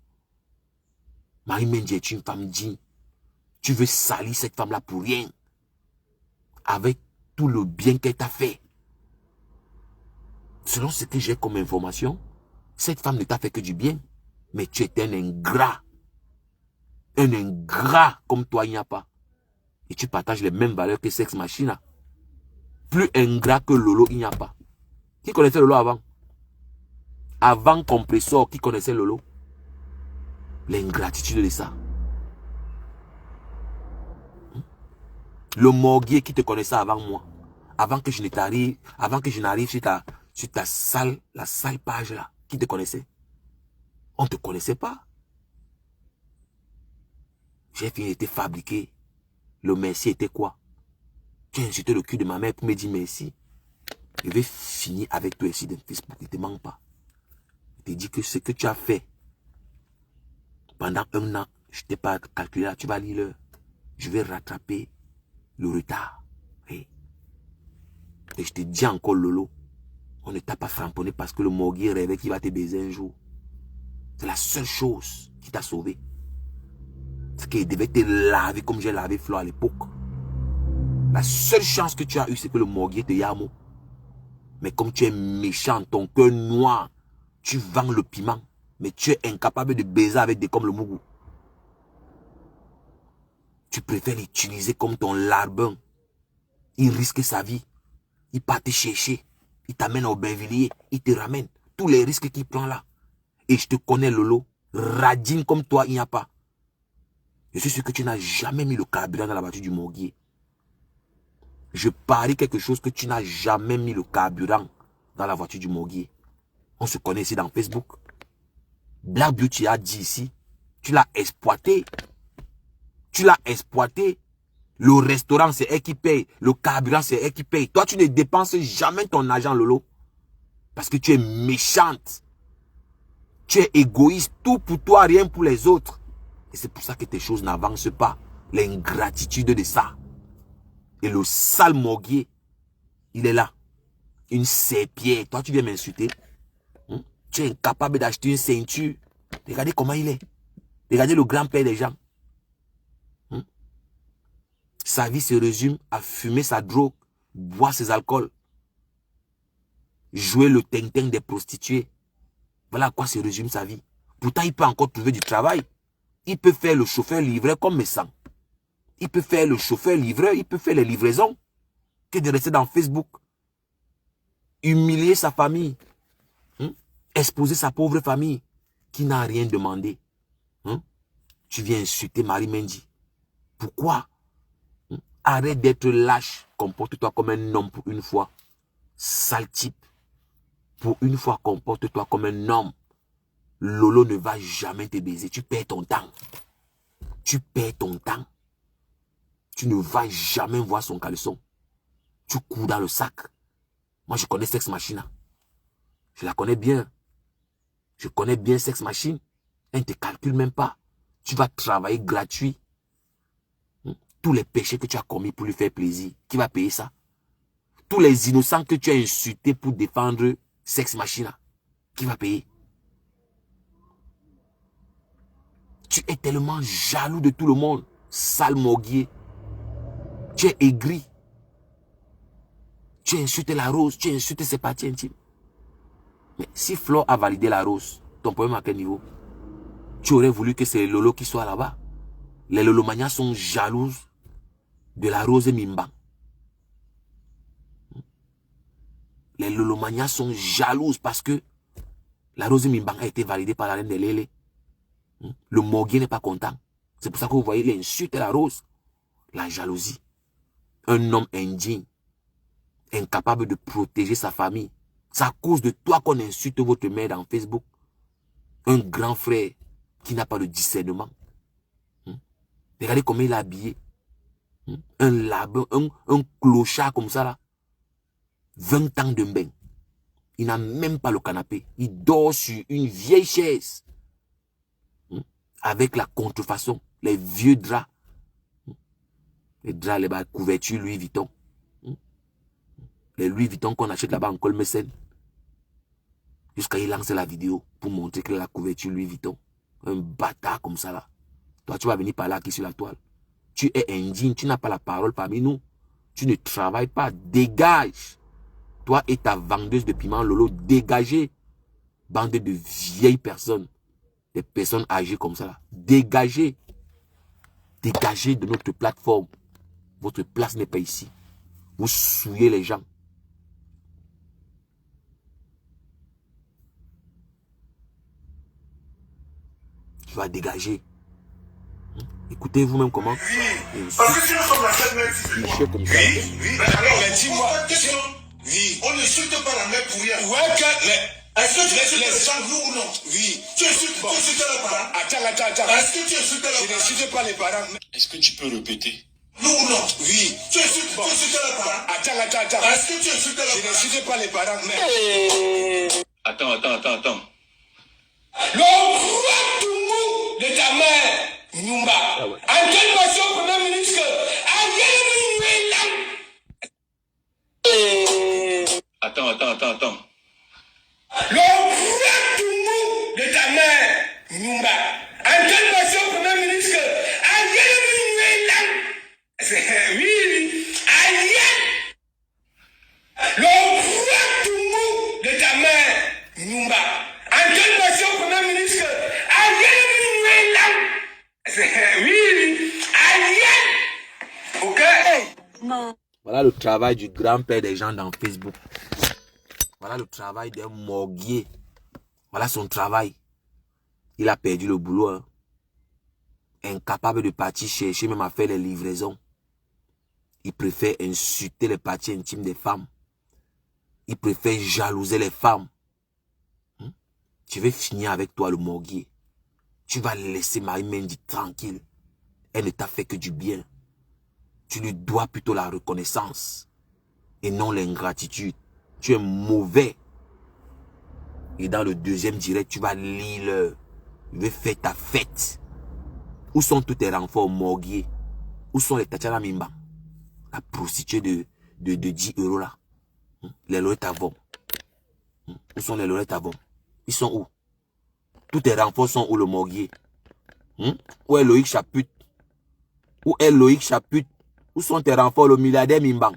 Marie Mendy est une femme digne. Tu veux salir cette femme-là pour rien. Avec tout le bien qu'elle t'a fait. Selon ce que j'ai comme information, cette femme ne t'a fait que du bien. Mais tu es un ingrat. Un ingrat comme toi, il n'y a pas. Et tu partages les mêmes valeurs que Sex Machina. Plus ingrat que Lolo, il n'y a pas. Qui connaissait Lolo avant? Avant Compressor, qui connaissait Lolo? L'ingratitude de ça. Le morguier qui te connaissait avant moi. avant que je n'arrive sur ta sale, la sale page là, qui te connaissait? On ne te connaissait pas. J'ai fini de te fabriquer. Le merci était quoi? Tu as insulté le cul de ma mère pour me dire merci. Je vais finir avec toi ici dans Facebook. Ne te manque pas. Je te dis que ce que tu as fait pendant 1 an, je ne t'ai pas calculé là, tu vas lire l'heure. Je vais rattraper le retard. Oui. Et je te dis encore, Lolo, on ne t'a pas framponné parce que le morguier rêvait qu'il va te baiser un jour. C'est la seule chose qui t'a sauvé. C'est qu'il devait te laver comme j'ai lavé Flo à l'époque. La seule chance que tu as eue, c'est que le morguier te yamo. Mais comme tu es méchant, ton cœur noir, tu vends le piment. Mais tu es incapable de baiser avec des comme le mougou. Tu préfères l'utiliser comme ton larbin. Il risque sa vie. Il part te chercher. Il t'amène au Bainvilliers. Il te ramène. Tous les risques qu'il prend là. Et je te connais, Lolo. Radine comme toi, il n'y a pas. Je suis sûr que tu n'as jamais mis le carburant dans la voiture du morguier. Je parie quelque chose que tu n'as jamais mis le carburant dans la voiture du morguier. On se connaît ici dans Facebook. Black Beauty a dit ici. Tu l'as exploité. Tu l'as exploité. Le restaurant, c'est elle qui paye. Le carburant, c'est elle qui paye. Toi, tu ne dépenses jamais ton argent, Lolo. Parce que tu es méchante. Tu es égoïste. Tout pour toi, rien pour les autres. Et c'est pour ça que tes choses n'avancent pas. L'ingratitude de ça. Et le sale morguier, il est là. Une serpillère. Toi, tu viens m'insulter. Tu es incapable d'acheter une ceinture. Regardez comment il est. Regardez le grand-père des gens. Sa vie se résume à fumer sa drogue, boire ses alcools, jouer le ting-ting des prostituées. Voilà à quoi se résume sa vie. Pourtant, il peut encore trouver du travail. Il peut faire le chauffeur-livreur comme Messan. Il peut faire le chauffeur-livreur, il peut faire les livraisons. Que de rester dans Facebook. Humilier sa famille. Exposer sa pauvre famille qui n'a rien demandé. Tu viens insulter Marie Mendy. Pourquoi? Arrête d'être lâche. Comporte-toi comme un homme pour une fois. Sale type. Pour une fois, comporte-toi comme un homme. Lolo ne va jamais te baiser. Tu perds ton temps. Tu perds ton temps. Tu ne vas jamais voir son caleçon. Tu cours dans le sac. Moi, je connais Sex Machine. Je la connais bien. Je connais bien Sex Machine. Elle ne te calcule même pas. Tu vas travailler gratuit. Tous les péchés que tu as commis pour lui faire plaisir. Qui va payer ça? Tous les innocents que tu as insultés pour défendre Sex Machine. Qui va payer? Tu es tellement jaloux de tout le monde. Sale morguier. Tu es aigri. Tu as insulté la rose. Tu as insulté ses parties intimes. Mais si Flo a validé la rose, ton problème à quel niveau? Tu aurais voulu que c'est les Lolo qui soient là-bas. Les Lolomanias sont jalouses de la rose Mimban. Les Lolomanias sont jalouses parce que la rose Mimban a été validée par la reine des Lélé. Le morguier n'est pas content. C'est pour ça que vous voyez l'insulte à la rose. La jalousie. Un homme indigne, incapable de protéger sa famille. C'est à cause de toi qu'on insulte votre mère dans Facebook. Un grand frère qui n'a pas de discernement. Regardez comment il est habillé. Un labin, un clochard comme ça là. 20 ans de bain. Il n'a même pas le canapé. Il dort sur une vieille chaise. Avec la contrefaçon. Les vieux draps. Les draps, les couvertures Louis Vuitton. Les Louis Vuitton qu'on achète là-bas en Colmesen. Jusqu'à il lance la vidéo pour montrer que la couverture Louis Vuitton. Un bâtard comme ça là. Toi, tu vas venir parler qui sur la toile. Tu es indigne, tu n'as pas la parole parmi nous. Tu ne travailles pas. Dégage. Toi et ta vendeuse de piment Lolo, dégagez. Bande de vieilles personnes. Des personnes âgées comme ça là. Dégagez. Dégagez de notre plateforme. Votre place n'est pas ici. Vous souillez les gens. Tu vas dégager. Écoutez vous-même comment. Parce que si nous sommes dans cette mer, c'est comme ça. Oui. Alors, mais dis-moi. Oui. On n'insulte pas la mer pour rien. Ouais, est-ce que tu insultes les gens, nous ou non? Oui. Tu insultes leurs parents? Attends. Est-ce que tu insultes leurs parents? Je n'insulte pas les parents. Est-ce que tu peux répéter? Nous ou non? Oui. Tu insultes leurs parents? Attends. Est-ce que tu insultes leurs parents? Je n'insulte pas les parents, mais... Attends. Le roi Toumou de ta mère, Numba. En quelle façon, Premier ministre? Attends. Le roi Toumou de ta mère, Numba. En quelle façon, Premier ministre? Oui. Le roi Toumou de ta mère, Numba. En quelle façon, Premier ministre? Oui. Ok. Non. Voilà le travail du grand-père des gens dans Facebook. Voilà le travail d'un morguier. Voilà son travail. Il a perdu le boulot. Hein. Incapable de partir chercher même à faire les livraisons. Il préfère insulter les parties intimes des femmes. Il préfère jalouser les femmes. Je vais finir avec toi le morguier. Tu vas laisser Marie-Mendy tranquille. Elle ne t'a fait que du bien. Tu lui dois plutôt la reconnaissance et non l'ingratitude. Tu es mauvais. Et dans le deuxième direct, tu vas lire je vais faire ta fête. Où sont tous tes renforts morguiers? Où sont les Tatiana Mimba? La prostituée de 10 € là. Les Lorettes Avon. Où sont les Lorettes Avon? Ils sont où? Tous tes renforts sont où le morguier? Où est Loïc Chaput? Où est Loïc Chaput? Où sont tes renforts, le milliardaire Mimbang?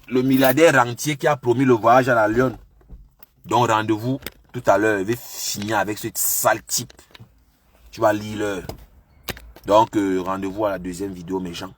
Le milliardaire rentier qui a promis le voyage à la Lyon. Donc rendez-vous tout à l'heure. Je vais finir avec ce sale type. Tu vas lire l'heure. Donc rendez-vous à la deuxième vidéo mes gens.